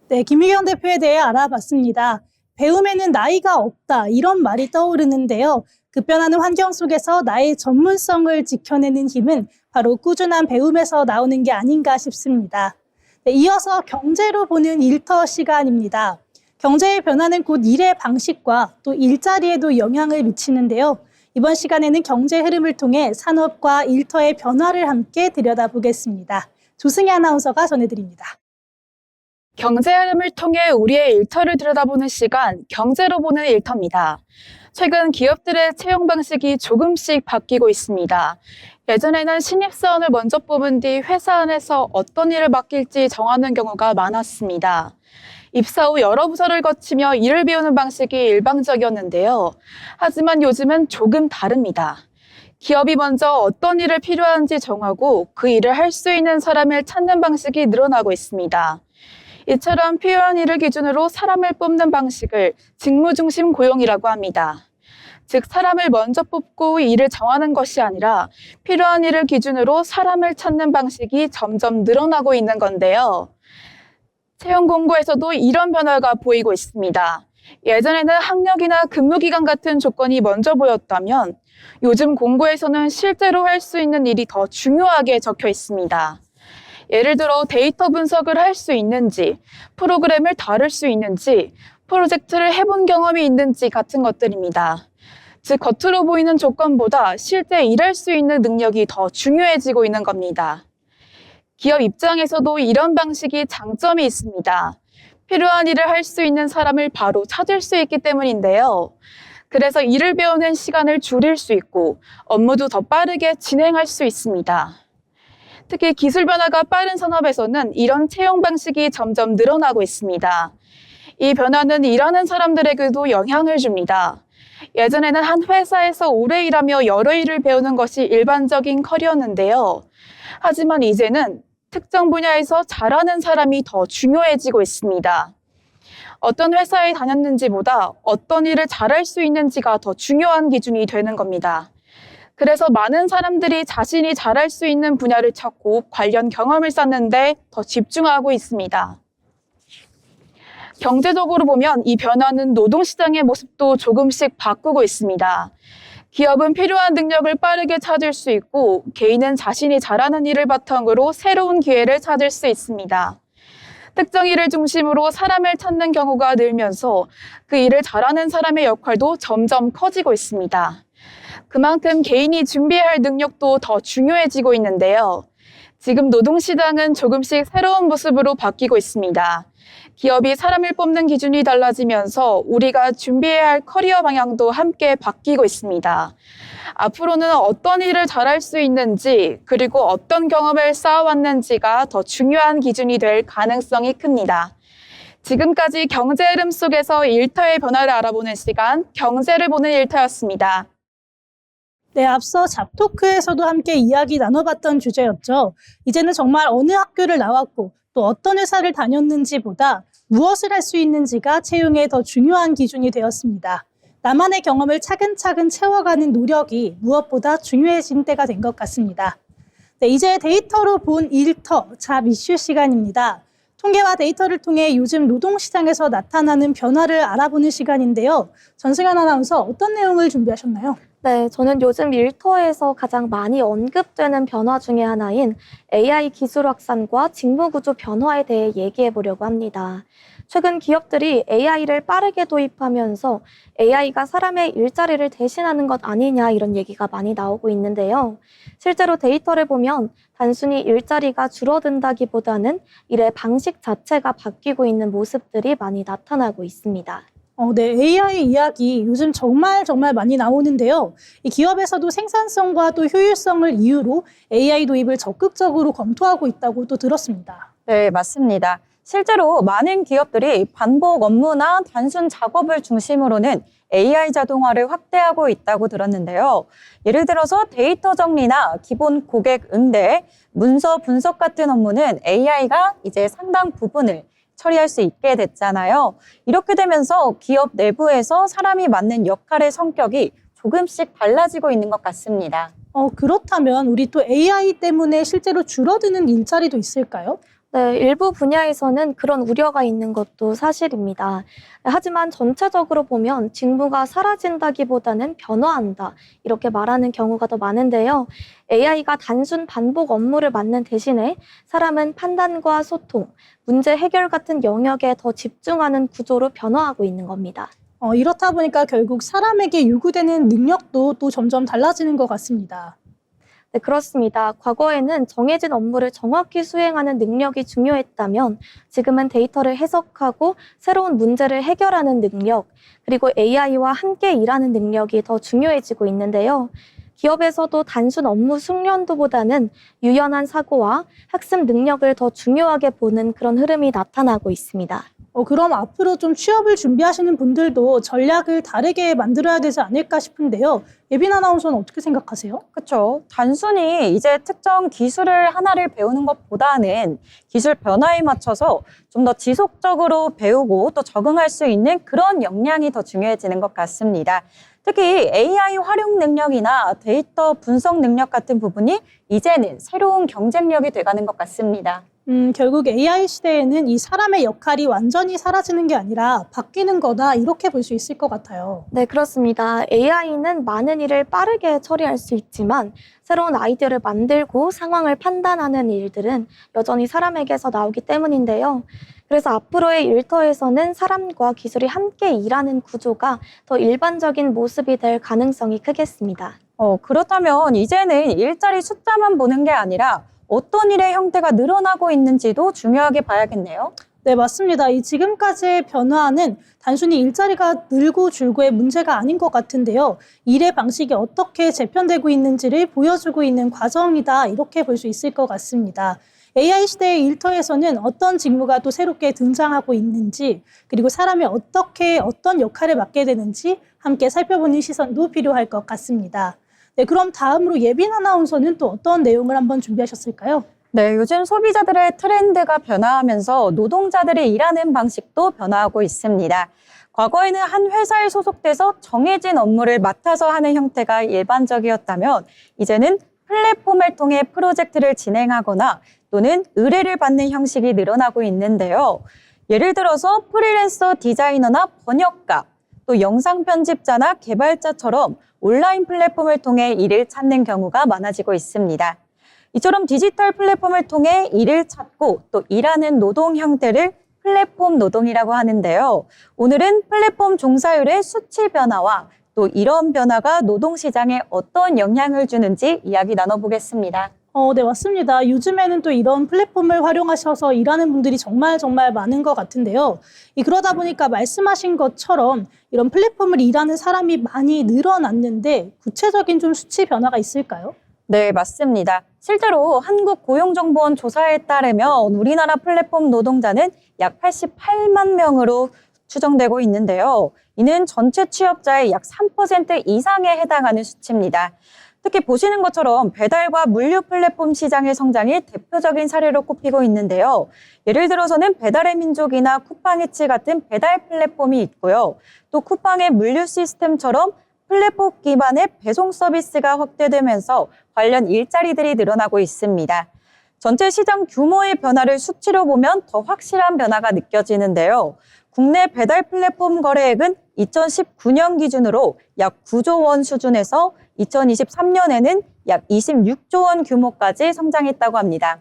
네, 김미경 대표에 대해 알아봤습니다. 배움에는 나이가 없다, 이런 말이 떠오르는데요. 급변하는 환경 속에서 나의 전문성을 지켜내는 힘은 바로 꾸준한 배움에서 나오는 게 아닌가 싶습니다. 네, 이어서 경제로 보는 일터 시간입니다. 경제의 변화는 곧 일의 방식과 또 일자리에도 영향을 미치는데요. 이번 시간에는 경제 흐름을 통해 산업과 일터의 변화를 함께 들여다보겠습니다. 조승희 아나운서가 전해드립니다. 경제 흐름을 통해 우리의 일터를 들여다보는 시간, 경제로 보는 일터입니다. 최근 기업들의 채용 방식이 조금씩 바뀌고 있습니다. 예전에는 신입사원을 먼저 뽑은 뒤 회사 안에서 어떤 일을 맡길지 정하는 경우가 많았습니다. 입사 후 여러 부서를 거치며 일을 배우는 방식이 일방적이었는데요. 하지만 요즘은 조금 다릅니다. 기업이 먼저 어떤 일을 필요한지 정하고 그 일을 할 수 있는 사람을 찾는 방식이 늘어나고 있습니다. 이처럼 필요한 일을 기준으로 사람을 뽑는 방식을 직무중심 고용이라고 합니다. 즉, 사람을 먼저 뽑고 일을 정하는 것이 아니라 필요한 일을 기준으로 사람을 찾는 방식이 점점 늘어나고 있는 건데요. 채용 공고에서도 이런 변화가 보이고 있습니다. 예전에는 학력이나 근무기간 같은 조건이 먼저 보였다면 요즘 공고에서는 실제로 할 수 있는 일이 더 중요하게 적혀 있습니다. 예를 들어 데이터 분석을 할 수 있는지, 프로그램을 다룰 수 있는지, 프로젝트를 해본 경험이 있는지 같은 것들입니다. 즉, 겉으로 보이는 조건보다 실제 일할 수 있는 능력이 더 중요해지고 있는 겁니다. 기업 입장에서도 이런 방식이 장점이 있습니다. 필요한 일을 할 수 있는 사람을 바로 찾을 수 있기 때문인데요. 그래서 일을 배우는 시간을 줄일 수 있고 업무도 더 빠르게 진행할 수 있습니다. 특히 기술 변화가 빠른 산업에서는 이런 채용 방식이 점점 늘어나고 있습니다. 이 변화는 일하는 사람들에게도 영향을 줍니다. 예전에는 한 회사에서 오래 일하며 여러 일을 배우는 것이 일반적인 커리어였는데요. 하지만 이제는 특정 분야에서 잘하는 사람이 더 중요해지고 있습니다. 어떤 회사에 다녔는지보다 어떤 일을 잘할 수 있는지가 더 중요한 기준이 되는 겁니다. 그래서 많은 사람들이 자신이 잘할 수 있는 분야를 찾고 관련 경험을 쌓는데 더 집중하고 있습니다. 경제적으로 보면 이 변화는 노동시장의 모습도 조금씩 바꾸고 있습니다. 기업은 필요한 능력을 빠르게 찾을 수 있고 개인은 자신이 잘하는 일을 바탕으로 새로운 기회를 찾을 수 있습니다. 특정 일을 중심으로 사람을 찾는 경우가 늘면서 그 일을 잘하는 사람의 역할도 점점 커지고 있습니다. 그만큼 개인이 준비해야 할 능력도 더 중요해지고 있는데요. 지금 노동시장은 조금씩 새로운 모습으로 바뀌고 있습니다. 기업이 사람을 뽑는 기준이 달라지면서 우리가 준비해야 할 커리어 방향도 함께 바뀌고 있습니다. 앞으로는 어떤 일을 잘할 수 있는지 그리고 어떤 경험을 쌓아왔는지가 더 중요한 기준이 될 가능성이 큽니다. 지금까지 경제 흐름 속에서 일터의 변화를 알아보는 시간, 경제를 보는 일터였습니다. 네, 앞서 잡토크에서도 함께 이야기 나눠봤던 주제였죠. 이제는 정말 어느 학교를 나왔고 또 어떤 회사를 다녔는지보다 무엇을 할 수 있는지가 채용의 더 중요한 기준이 되었습니다. 나만의 경험을 차근차근 채워가는 노력이 무엇보다 중요해진 때가 된 것 같습니다. 네, 이제 데이터로 본 일터, 잡 이슈 시간입니다. 통계와 데이터를 통해 요즘 노동시장에서 나타나는 변화를 알아보는 시간인데요. 전승현 아나운서 어떤 내용을 준비하셨나요? 네, 저는 요즘 일터에서 가장 많이 언급되는 변화 중에 하나인 AI 기술 확산과 직무구조 변화에 대해 얘기해 보려고 합니다. 최근 기업들이 AI를 빠르게 도입하면서 AI가 사람의 일자리를 대신하는 것 아니냐 이런 얘기가 많이 나오고 있는데요. 실제로 데이터를 보면 단순히 일자리가 줄어든다기보다는 일의 방식 자체가 바뀌고 있는 모습들이 많이 나타나고 있습니다. 네, AI 이야기 요즘 정말 많이 나오는데요. 이 기업에서도 생산성과 또 효율성을 이유로 AI 도입을 적극적으로 검토하고 있다고 또 들었습니다. 네, 맞습니다. 실제로 많은 기업들이 반복 업무나 단순 작업을 중심으로는 AI 자동화를 확대하고 있다고 들었는데요. 예를 들어서 데이터 정리나 기본 고객 응대, 문서 분석 같은 업무는 AI가 이제 상당 부분을 처리할 수 있게 됐잖아요. 이렇게 되면서 기업 내부에서 사람이 맡는 역할의 성격이 조금씩 달라지고 있는 것 같습니다. 그렇다면 우리 또 AI 때문에 실제로 줄어드는 일자리도 있을까요? 네, 일부 분야에서는 그런 우려가 있는 것도 사실입니다. 하지만 전체적으로 보면 직무가 사라진다기보다는 변화한다 이렇게 말하는 경우가 더 많은데요. AI가 단순 반복 업무를 맡는 대신에 사람은 판단과 소통, 문제 해결 같은 영역에 더 집중하는 구조로 변화하고 있는 겁니다. 이렇다 보니까 결국 사람에게 요구되는 능력도 또 점점 달라지는 것 같습니다. 네, 그렇습니다. 과거에는 정해진 업무를 정확히 수행하는 능력이 중요했다면 지금은 데이터를 해석하고 새로운 문제를 해결하는 능력, 그리고 AI와 함께 일하는 능력이 더 중요해지고 있는데요. 기업에서도 단순 업무 숙련도보다는 유연한 사고와 학습 능력을 더 중요하게 보는 그런 흐름이 나타나고 있습니다. 그럼 앞으로 좀 취업을 준비하시는 분들도 전략을 다르게 만들어야 되지 않을까 싶은데요. 예빈 아나운서는 어떻게 생각하세요? 그렇죠. 단순히 이제 특정 기술을 하나를 배우는 것보다는 기술 변화에 맞춰서 좀 더 지속적으로 배우고 또 적응할 수 있는 그런 역량이 더 중요해지는 것 같습니다. 특히 AI 활용 능력이나 데이터 분석 능력 같은 부분이 이제는 새로운 경쟁력이 돼가는 것 같습니다. 결국 AI 시대에는 이 사람의 역할이 완전히 사라지는 게 아니라 바뀌는 거다 이렇게 볼 수 있을 것 같아요. 네, 그렇습니다. AI는 많은 일을 빠르게 처리할 수 있지만 새로운 아이디어를 만들고 상황을 판단하는 일들은 여전히 사람에게서 나오기 때문인데요. 그래서 앞으로의 일터에서는 사람과 기술이 함께 일하는 구조가 더 일반적인 모습이 될 가능성이 크겠습니다. 그렇다면 이제는 일자리 숫자만 보는 게 아니라 어떤 일의 형태가 늘어나고 있는지도 중요하게 봐야겠네요. 네, 맞습니다. 이 지금까지의 변화는 단순히 일자리가 늘고 줄고의 문제가 아닌 것 같은데요. 일의 방식이 어떻게 재편되고 있는지를 보여주고 있는 과정이다 이렇게 볼 수 있을 것 같습니다. AI 시대의 일터에서는 어떤 직무가 또 새롭게 등장하고 있는지 그리고 사람이 어떻게 어떤 역할을 맡게 되는지 함께 살펴보는 시선도 필요할 것 같습니다. 네, 그럼 다음으로 예빈 아나운서는 또 어떤 내용을 한번 준비하셨을까요? 네, 요즘 소비자들의 트렌드가 변화하면서 노동자들이 일하는 방식도 변화하고 있습니다. 과거에는 한 회사에 소속돼서 정해진 업무를 맡아서 하는 형태가 일반적이었다면 이제는 플랫폼을 통해 프로젝트를 진행하거나 또는 의뢰를 받는 형식이 늘어나고 있는데요. 예를 들어서 프리랜서 디자이너나 번역가, 또 영상 편집자나 개발자처럼 온라인 플랫폼을 통해 일을 찾는 경우가 많아지고 있습니다. 이처럼 디지털 플랫폼을 통해 일을 찾고 또 일하는 노동 형태를 플랫폼 노동이라고 하는데요. 오늘은 플랫폼 종사율의 수치 변화와 또 이런 변화가 노동시장에 어떤 영향을 주는지 이야기 나눠보겠습니다. 네, 맞습니다. 요즘에는 또 이런 플랫폼을 활용하셔서 일하는 분들이 정말 많은 것 같은데요. 그러다 보니까 말씀하신 것처럼 이런 플랫폼을 일하는 사람이 많이 늘어났는데 구체적인 좀 수치 변화가 있을까요? 네, 맞습니다. 실제로 한국고용정보원 조사에 따르면 우리나라 플랫폼 노동자는 약 88만 명으로 추정되고 있는데요. 이는 전체 취업자의 약 3% 이상에 해당하는 수치입니다. 특히 보시는 것처럼 배달과 물류 플랫폼 시장의 성장이 대표적인 사례로 꼽히고 있는데요. 예를 들어서는 배달의 민족이나 쿠팡이츠 같은 배달 플랫폼이 있고요. 또 쿠팡의 물류 시스템처럼 플랫폼 기반의 배송 서비스가 확대되면서 관련 일자리들이 늘어나고 있습니다. 전체 시장 규모의 변화를 수치로 보면 더 확실한 변화가 느껴지는데요. 국내 배달 플랫폼 거래액은 2019년 기준으로 약 9조 원 수준에서 2023년에는 약 26조 원 규모까지 성장했다고 합니다.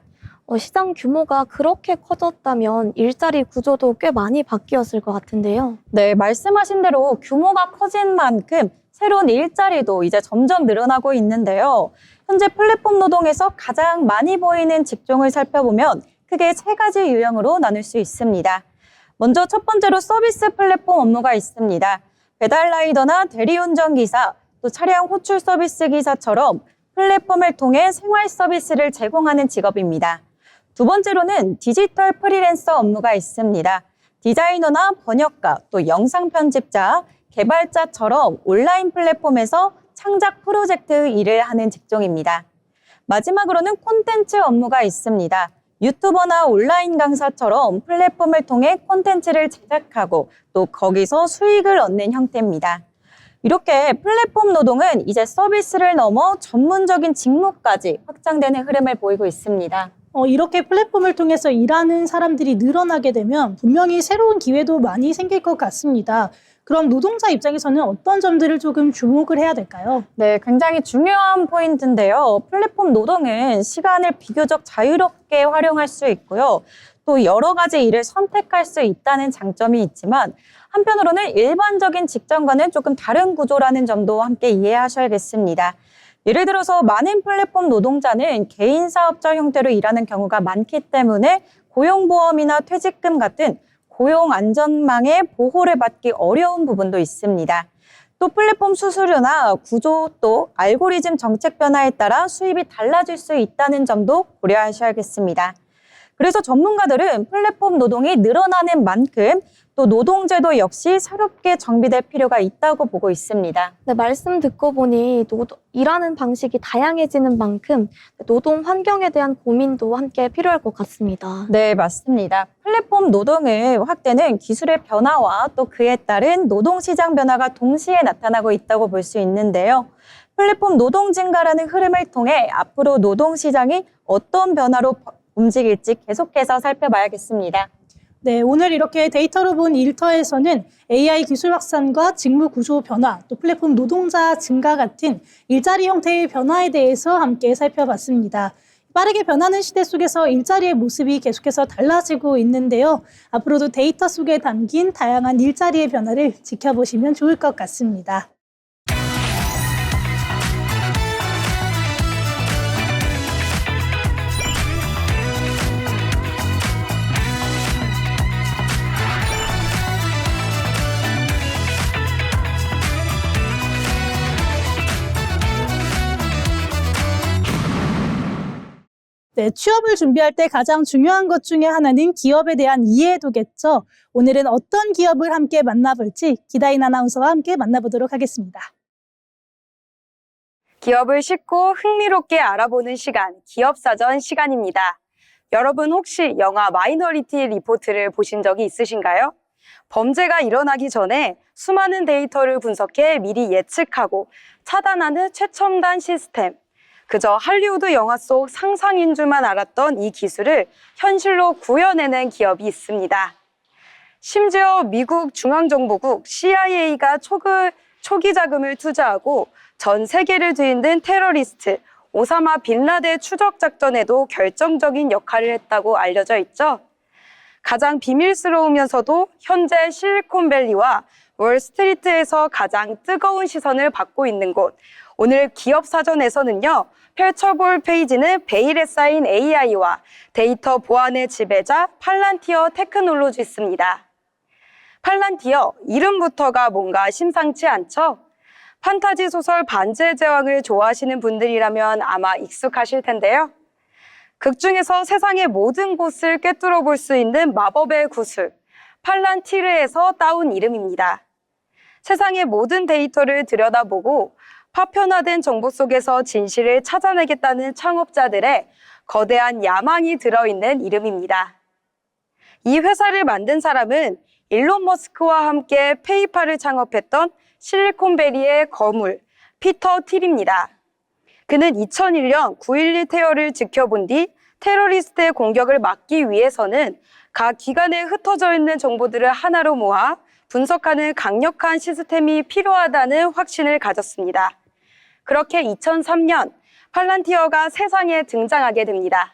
시장 규모가 그렇게 커졌다면 일자리 구조도 꽤 많이 바뀌었을 것 같은데요. 네, 말씀하신 대로 규모가 커진 만큼 새로운 일자리도 이제 점점 늘어나고 있는데요. 현재 플랫폼 노동에서 가장 많이 보이는 직종을 살펴보면 크게 세 가지 유형으로 나눌 수 있습니다. 먼저 첫 번째로 서비스 플랫폼 업무가 있습니다. 배달 라이더나 대리운전 기사, 또 차량 호출 서비스 기사처럼 플랫폼을 통해 생활 서비스를 제공하는 직업입니다. 두 번째로는 디지털 프리랜서 업무가 있습니다. 디자이너나 번역가, 또 영상 편집자, 개발자처럼 온라인 플랫폼에서 창작 프로젝트 일을 하는 직종입니다. 마지막으로는 콘텐츠 업무가 있습니다. 유튜버나 온라인 강사처럼 플랫폼을 통해 콘텐츠를 제작하고 또 거기서 수익을 얻는 형태입니다. 이렇게 플랫폼 노동은 이제 서비스를 넘어 전문적인 직무까지 확장되는 흐름을 보이고 있습니다. 이렇게 플랫폼을 통해서 일하는 사람들이 늘어나게 되면 분명히 새로운 기회도 많이 생길 것 같습니다. 그럼 노동자 입장에서는 어떤 점들을 조금 주목을 해야 될까요? 네, 굉장히 중요한 포인트인데요. 플랫폼 노동은 시간을 비교적 자유롭게 활용할 수 있고요. 또 여러 가지 일을 선택할 수 있다는 장점이 있지만 한편으로는 일반적인 직장과는 조금 다른 구조라는 점도 함께 이해하셔야겠습니다. 예를 들어서 많은 플랫폼 노동자는 개인 사업자 형태로 일하는 경우가 많기 때문에 고용보험이나 퇴직금 같은 고용 안전망의 보호를 받기 어려운 부분도 있습니다. 또 플랫폼 수수료나 구조 또 알고리즘 정책 변화에 따라 수입이 달라질 수 있다는 점도 고려하셔야겠습니다. 그래서 전문가들은 플랫폼 노동이 늘어나는 만큼 또 노동제도 역시 새롭게 정비될 필요가 있다고 보고 있습니다. 네, 말씀 듣고 보니 일하는 방식이 다양해지는 만큼 노동 환경에 대한 고민도 함께 필요할 것 같습니다. 네, 맞습니다. 플랫폼 노동의 확대는 기술의 변화와 또 그에 따른 노동시장 변화가 동시에 나타나고 있다고 볼 수 있는데요. 플랫폼 노동 증가라는 흐름을 통해 앞으로 노동시장이 어떤 변화로 움직일지 계속해서 살펴봐야겠습니다. 네, 오늘 이렇게 데이터로 본 일터에서는 AI 기술 확산과 직무 구조 변화, 또 플랫폼 노동자 증가 같은 일자리 형태의 변화에 대해서 함께 살펴봤습니다. 빠르게 변하는 시대 속에서 일자리의 모습이 계속해서 달라지고 있는데요. 앞으로도 데이터 속에 담긴 다양한 일자리의 변화를 지켜보시면 좋을 것 같습니다. 네, 취업을 준비할 때 가장 중요한 것 중에 하나는 기업에 대한 이해도겠죠. 오늘은 어떤 기업을 함께 만나볼지 기다인 아나운서와 함께 만나보도록 하겠습니다. 기업을 쉽고 흥미롭게 알아보는 시간, 기업사전 시간입니다. 여러분 혹시 영화 마이너리티 리포트를 보신 적이 있으신가요? 범죄가 일어나기 전에 수많은 데이터를 분석해 미리 예측하고 차단하는 최첨단 시스템. 그저 할리우드 영화 속 상상인 줄만 알았던 이 기술을 현실로 구현해낸 기업이 있습니다. 심지어 미국 중앙정보국 CIA가 초기 자금을 투자하고 전 세계를 뒤흔든 테러리스트 오사마 빈라덴 추적 작전에도 결정적인 역할을 했다고 알려져 있죠. 가장 비밀스러우면서도 현재 실리콘밸리와 월스트리트에서 가장 뜨거운 시선을 받고 있는 곳. 오늘 기업사전에서는요, 펼쳐볼 페이지는 베일에 쌓인 AI와 데이터 보안의 지배자 팔란티어 테크놀로지스입니다. 팔란티어, 이름부터가 뭔가 심상치 않죠? 판타지 소설 반지의 제왕을 좋아하시는 분들이라면 아마 익숙하실 텐데요. 극 중에서 세상의 모든 곳을 꿰뚫어 볼 수 있는 마법의 구슬, 팔란티르에서 따온 이름입니다. 세상의 모든 데이터를 들여다보고 파편화된 정보 속에서 진실을 찾아내겠다는 창업자들의 거대한 야망이 들어있는 이름입니다. 이 회사를 만든 사람은 일론 머스크와 함께 페이팔을 창업했던 실리콘밸리의 거물 피터 틸입니다. 그는 2001년 9.11 테러를 지켜본 뒤 테러리스트의 공격을 막기 위해서는 각 기관에 흩어져 있는 정보들을 하나로 모아 분석하는 강력한 시스템이 필요하다는 확신을 가졌습니다. 그렇게 2003년 팔란티어가 세상에 등장하게 됩니다.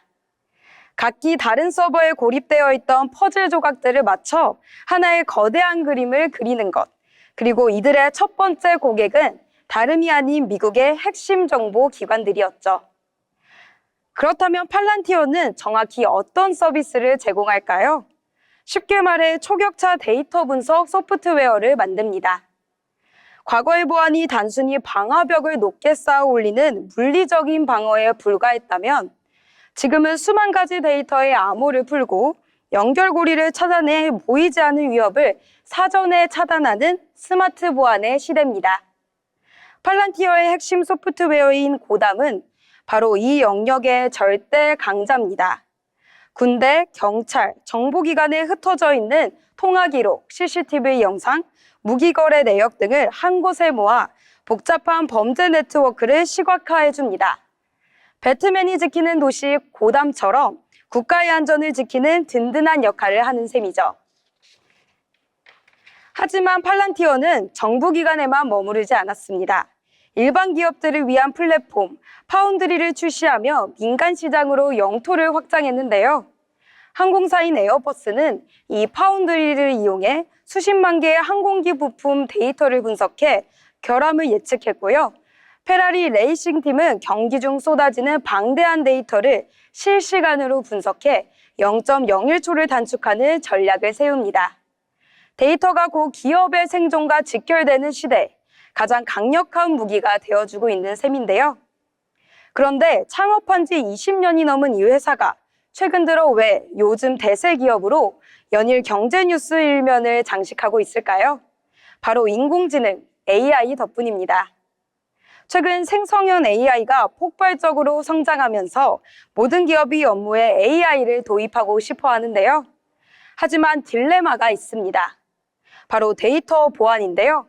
각기 다른 서버에 고립되어 있던 퍼즐 조각들을 맞춰 하나의 거대한 그림을 그리는 것. 그리고 이들의 첫 번째 고객은 다름이 아닌 미국의 핵심 정보 기관들이었죠. 그렇다면 팔란티어는 정확히 어떤 서비스를 제공할까요? 쉽게 말해 초격차 데이터 분석 소프트웨어를 만듭니다. 과거의 보안이 단순히 방화벽을 높게 쌓아 올리는 물리적인 방어에 불과했다면 지금은 수만 가지 데이터의 암호를 풀고 연결고리를 찾아내 보이지 않는 위협을 사전에 차단하는 스마트 보안의 시대입니다. 팔란티어의 핵심 소프트웨어인 고담은 바로 이 영역의 절대 강자입니다. 군대, 경찰, 정보기관에 흩어져 있는 통화기록, CCTV 영상, 무기거래 내역 등을 한 곳에 모아 복잡한 범죄 네트워크를 시각화해줍니다. 배트맨이 지키는 도시 고담처럼 국가의 안전을 지키는 든든한 역할을 하는 셈이죠. 하지만 팔란티어는 정부기관에만 머무르지 않았습니다. 일반 기업들을 위한 플랫폼, 파운드리를 출시하며 민간 시장으로 영토를 확장했는데요. 항공사인 에어버스는 이 파운드리를 이용해 수십만 개의 항공기 부품 데이터를 분석해 결함을 예측했고요. 페라리 레이싱팀은 경기 중 쏟아지는 방대한 데이터를 실시간으로 분석해 0.01초를 단축하는 전략을 세웁니다. 데이터가 곧 기업의 생존과 직결되는 시대, 가장 강력한 무기가 되어주고 있는 셈인데요. 그런데 창업한 지 20년이 넘은 이 회사가 최근 들어 왜 요즘 대세 기업으로 연일 경제 뉴스 일면을 장식하고 있을까요? 바로 인공지능, AI 덕분입니다. 최근 생성형 AI가 폭발적으로 성장하면서 모든 기업이 업무에 AI를 도입하고 싶어 하는데요. 하지만 딜레마가 있습니다. 바로 데이터 보안인데요.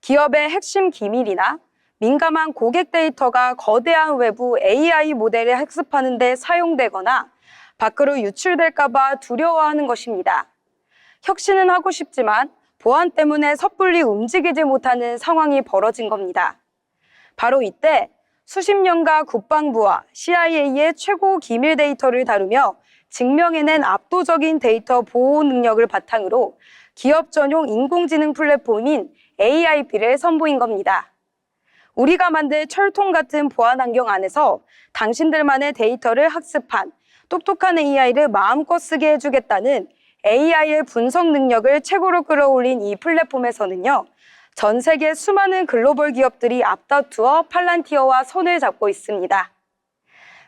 기업의 핵심 기밀이나 민감한 고객 데이터가 거대한 외부 AI 모델을 학습하는 데 사용되거나 밖으로 유출될까 봐 두려워하는 것입니다. 혁신은 하고 싶지만 보안 때문에 섣불리 움직이지 못하는 상황이 벌어진 겁니다. 바로 이때 수십 년간 국방부와 CIA의 최고 기밀 데이터를 다루며 증명해낸 압도적인 데이터 보호 능력을 바탕으로 기업 전용 인공지능 플랫폼인 AIB를 선보인 겁니다. 우리가 만든 철통 같은 보안 환경 안에서 당신들만의 데이터를 학습한 똑똑한 AI를 마음껏 쓰게 해주겠다는 AI의 분석 능력을 최고로 끌어올린 이 플랫폼에서는요, 전 세계 수많은 글로벌 기업들이 앞다투어 팔란티어와 손을 잡고 있습니다.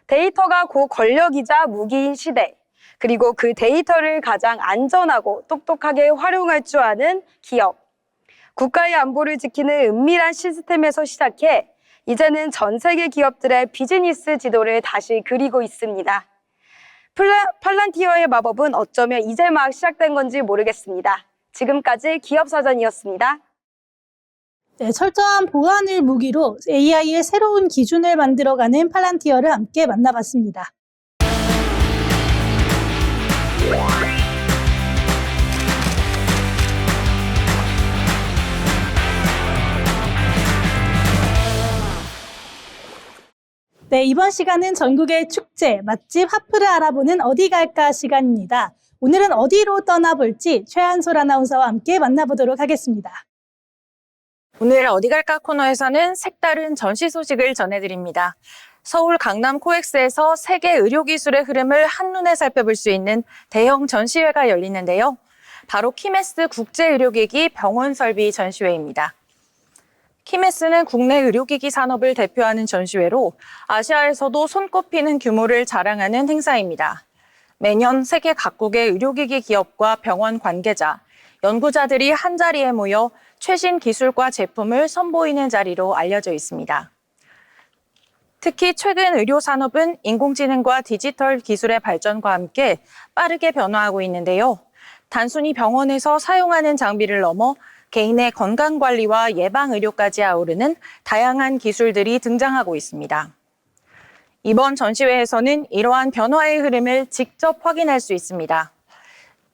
데이터가 곧 권력이자 무기인 시대, 그리고 그 데이터를 가장 안전하고 똑똑하게 활용할 줄 아는 기업. 국가의 안보를 지키는 은밀한 시스템에서 시작해 이제는 전 세계 기업들의 비즈니스 지도를 다시 그리고 있습니다. 팔란티어의 마법은 어쩌면 이제 막 시작된 건지 모르겠습니다. 지금까지 기업사전이었습니다. 네, 철저한 보안을 무기로 AI의 새로운 기준을 만들어가는 팔란티어를 함께 만나봤습니다. 네, 이번 시간은 전국의 축제, 맛집, 핫플을 알아보는 어디 갈까 시간입니다. 오늘은 어디로 떠나볼지 최한솔 아나운서와 함께 만나보도록 하겠습니다. 오늘 어디 갈까 코너에서는 색다른 전시 소식을 전해드립니다. 서울 강남 코엑스에서 세계 의료기술의 흐름을 한눈에 살펴볼 수 있는 대형 전시회가 열리는데요. 바로 키메스 국제의료기기 병원 설비 전시회입니다. 키메스는 국내 의료기기 산업을 대표하는 전시회로 아시아에서도 손꼽히는 규모를 자랑하는 행사입니다. 매년 세계 각국의 의료기기 기업과 병원 관계자, 연구자들이 한자리에 모여 최신 기술과 제품을 선보이는 자리로 알려져 있습니다. 특히 최근 의료 산업은 인공지능과 디지털 기술의 발전과 함께 빠르게 변화하고 있는데요. 단순히 병원에서 사용하는 장비를 넘어 개인의 건강관리와 예방의료까지 아우르는 다양한 기술들이 등장하고 있습니다. 이번 전시회에서는 이러한 변화의 흐름을 직접 확인할 수 있습니다.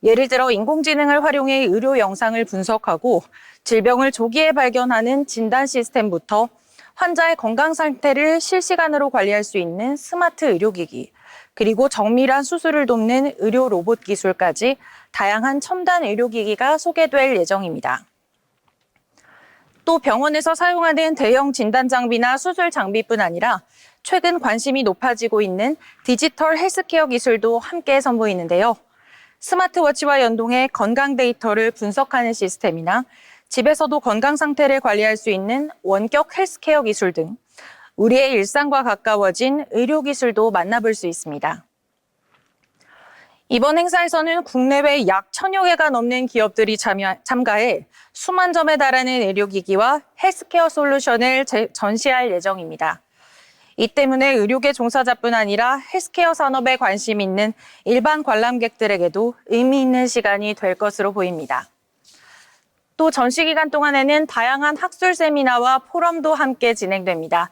예를 들어 인공지능을 활용해 의료 영상을 분석하고 질병을 조기에 발견하는 진단 시스템부터 환자의 건강 상태를 실시간으로 관리할 수 있는 스마트 의료기기, 그리고 정밀한 수술을 돕는 의료 로봇 기술까지 다양한 첨단 의료기기가 소개될 예정입니다. 또 병원에서 사용하는 대형 진단 장비나 수술 장비뿐 아니라 최근 관심이 높아지고 있는 디지털 헬스케어 기술도 함께 선보이는데요. 스마트워치와 연동해 건강 데이터를 분석하는 시스템이나 집에서도 건강 상태를 관리할 수 있는 원격 헬스케어 기술 등 우리의 일상과 가까워진 의료 기술도 만나볼 수 있습니다. 이번 행사에서는 국내외 약 1000여 개가 넘는 기업들이 참가해 수만 점에 달하는 의료기기와 헬스케어 솔루션을 전시할 예정입니다. 이 때문에 의료계 종사자뿐 아니라 헬스케어 산업에 관심 있는 일반 관람객들에게도 의미 있는 시간이 될 것으로 보입니다. 또 전시 기간 동안에는 다양한 학술 세미나와 포럼도 함께 진행됩니다.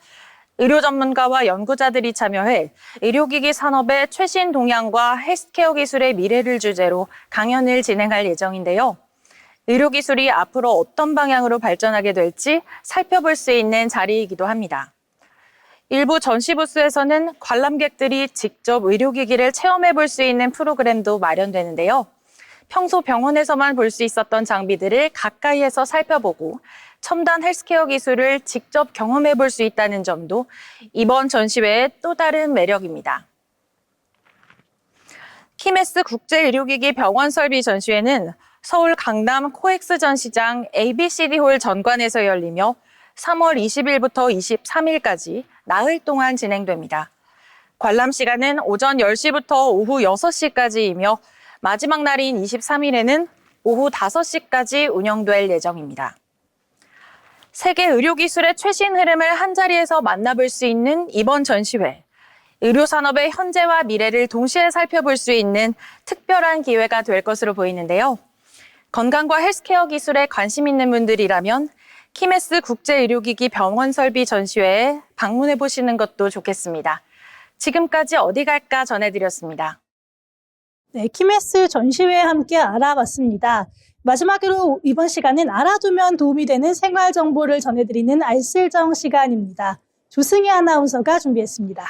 의료 전문가와 연구자들이 참여해 의료기기 산업의 최신 동향과 헬스케어 기술의 미래를 주제로 강연을 진행할 예정인데요. 의료기술이 앞으로 어떤 방향으로 발전하게 될지 살펴볼 수 있는 자리이기도 합니다. 일부 전시 부스에서는 관람객들이 직접 의료기기를 체험해 볼 수 있는 프로그램도 마련되는데요. 평소 병원에서만 볼 수 있었던 장비들을 가까이에서 살펴보고 첨단 헬스케어 기술을 직접 경험해 볼 수 있다는 점도 이번 전시회의 또 다른 매력입니다. 키메스 국제의료기기 병원 설비 전시회는 서울 강남 코엑스 전시장 ABCD홀 전관에서 열리며 3월 20일부터 23일까지 나흘 동안 진행됩니다. 관람 시간은 오전 10시부터 오후 6시까지이며 마지막 날인 23일에는 오후 5시까지 운영될 예정입니다. 세계 의료기술의 최신 흐름을 한자리에서 만나볼 수 있는 이번 전시회. 의료산업의 현재와 미래를 동시에 살펴볼 수 있는 특별한 기회가 될 것으로 보이는데요. 건강과 헬스케어 기술에 관심 있는 분들이라면 키메스 국제의료기기 병원 설비 전시회에 방문해 보시는 것도 좋겠습니다. 지금까지 어디 갈까 전해드렸습니다. 네, 키메스 전시회에 함께 알아봤습니다. 마지막으로 이번 시간은 알아두면 도움이 되는 생활 정보를 전해드리는 알쓸정 시간입니다. 조승희 아나운서가 준비했습니다.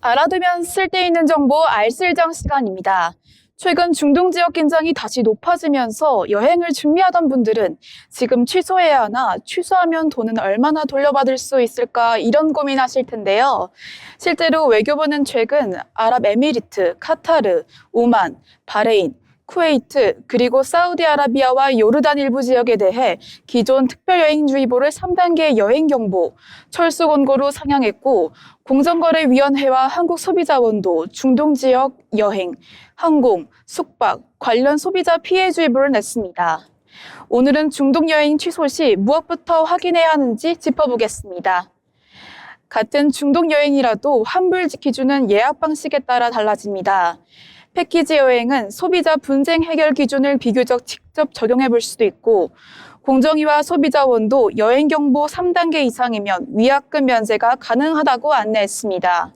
알아두면 쓸데있는 정보 알쓸정 시간입니다. 최근 중동 지역 긴장이 다시 높아지면서 여행을 준비하던 분들은 지금 취소해야 하나, 취소하면 돈은 얼마나 돌려받을 수 있을까 이런 고민하실 텐데요. 실제로 외교부는 최근 아랍에미리트, 카타르, 오만, 바레인, 쿠웨이트, 그리고 사우디아라비아와 요르단 일부 지역에 대해 기존 특별여행주의보를 3단계 여행경보, 철수 권고로 상향했고 공정거래위원회와 한국소비자원도 중동지역 여행, 항공, 숙박, 관련 소비자 피해주의보를 냈습니다. 오늘은 중동여행 취소 시 무엇부터 확인해야 하는지 짚어보겠습니다. 같은 중동여행이라도 환불 기준은 예약 방식에 따라 달라집니다. 패키지 여행은 소비자 분쟁 해결 기준을 비교적 직접 적용해 볼 수도 있고 공정위와 소비자원도 여행경보 3단계 이상이면 위약금 면제가 가능하다고 안내했습니다.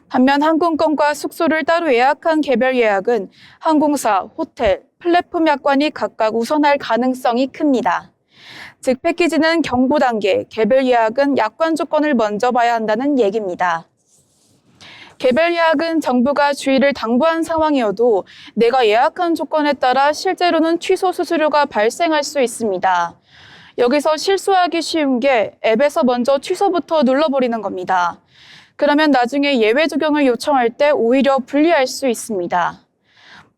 반면 항공권과 숙소를 따로 예약한 개별 예약은 항공사, 호텔, 플랫폼 약관이 각각 우선할 가능성이 큽니다. 즉 패키지는 경보 단계, 개별 예약은 약관 조건을 먼저 봐야 한다는 얘기입니다. 개별 예약은 정부가 주의를 당부한 상황이어도 내가 예약한 조건에 따라 실제로는 취소 수수료가 발생할 수 있습니다. 여기서 실수하기 쉬운 게 앱에서 먼저 취소부터 눌러버리는 겁니다. 그러면 나중에 예외 적용을 요청할 때 오히려 불리할 수 있습니다.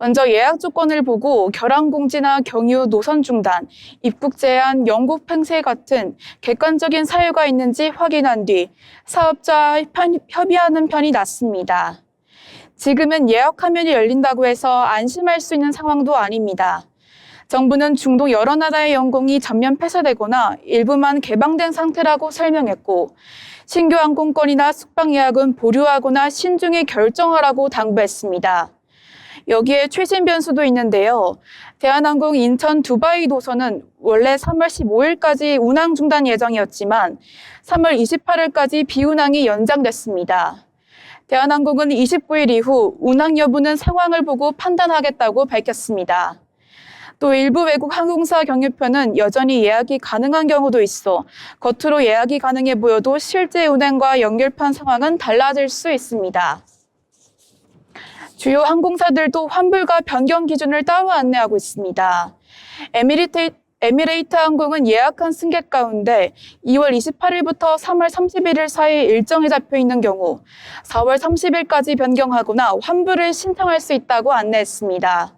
먼저 예약 조건을 보고 결항 공지나 경유, 노선 중단, 입국 제한, 영국 폐쇄 같은 객관적인 사유가 있는지 확인한 뒤 사업자와 협의하는 편이 낫습니다. 지금은 예약 화면이 열린다고 해서 안심할 수 있는 상황도 아닙니다. 정부는 중동 여러 나라의 영공이 전면 폐쇄되거나 일부만 개방된 상태라고 설명했고 신규 항공권이나 숙박 예약은 보류하거나 신중히 결정하라고 당부했습니다. 여기에 최신 변수도 있는데요. 대한항공 인천 두바이 노선은 원래 3월 15일까지 운항 중단 예정이었지만 3월 28일까지 비운항이 연장됐습니다. 대한항공은 29일 이후 운항 여부는 상황을 보고 판단하겠다고 밝혔습니다. 또 일부 외국 항공사 경유표는 여전히 예약이 가능한 경우도 있어 겉으로 예약이 가능해 보여도 실제 운행과 연결판 상황은 달라질 수 있습니다. 주요 항공사들도 환불과 변경 기준을 따로 안내하고 있습니다. 에미레이트 항공은 예약한 승객 가운데 2월 28일부터 3월 31일 사이 일정이 잡혀 있는 경우 4월 30일까지 변경하거나 환불을 신청할 수 있다고 안내했습니다.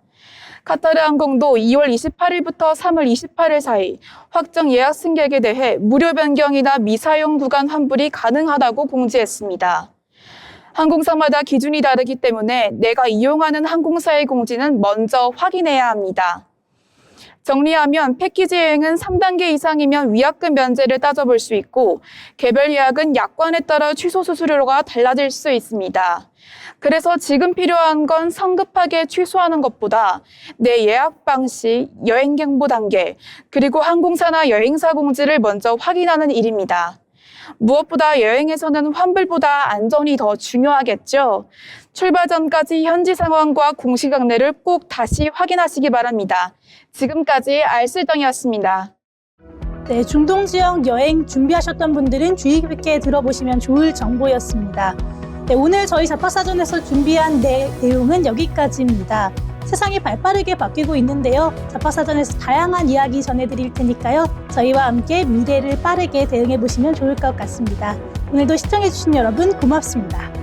카타르 항공도 2월 28일부터 3월 28일 사이 확정 예약 승객에 대해 무료 변경이나 미사용 구간 환불이 가능하다고 공지했습니다. 항공사마다 기준이 다르기 때문에 내가 이용하는 항공사의 공지는 먼저 확인해야 합니다. 정리하면 패키지 여행은 3단계 이상이면 위약금 면제를 따져볼 수 있고 개별 예약은 약관에 따라 취소 수수료가 달라질 수 있습니다. 그래서 지금 필요한 건 성급하게 취소하는 것보다 내 예약 방식, 여행 경보 단계, 그리고 항공사나 여행사 공지를 먼저 확인하는 일입니다. 무엇보다 여행에서는 환불보다 안전이 더 중요하겠죠. 출발 전까지 현지 상황과 공식 안내를 꼭 다시 확인하시기 바랍니다. 지금까지 알쓸덩이였습니다. 네, 중동 지역 여행 준비하셨던 분들은 주의 깊게 들어보시면 좋을 정보였습니다. 네, 오늘 저희 자파사전에서 준비한 내용은 여기까지입니다. 세상이 발빠르게 바뀌고 있는데요. 자파사전에서 다양한 이야기 전해드릴 테니까요. 저희와 함께 미래를 빠르게 대응해 보시면 좋을 것 같습니다. 오늘도 시청해주신 여러분 고맙습니다.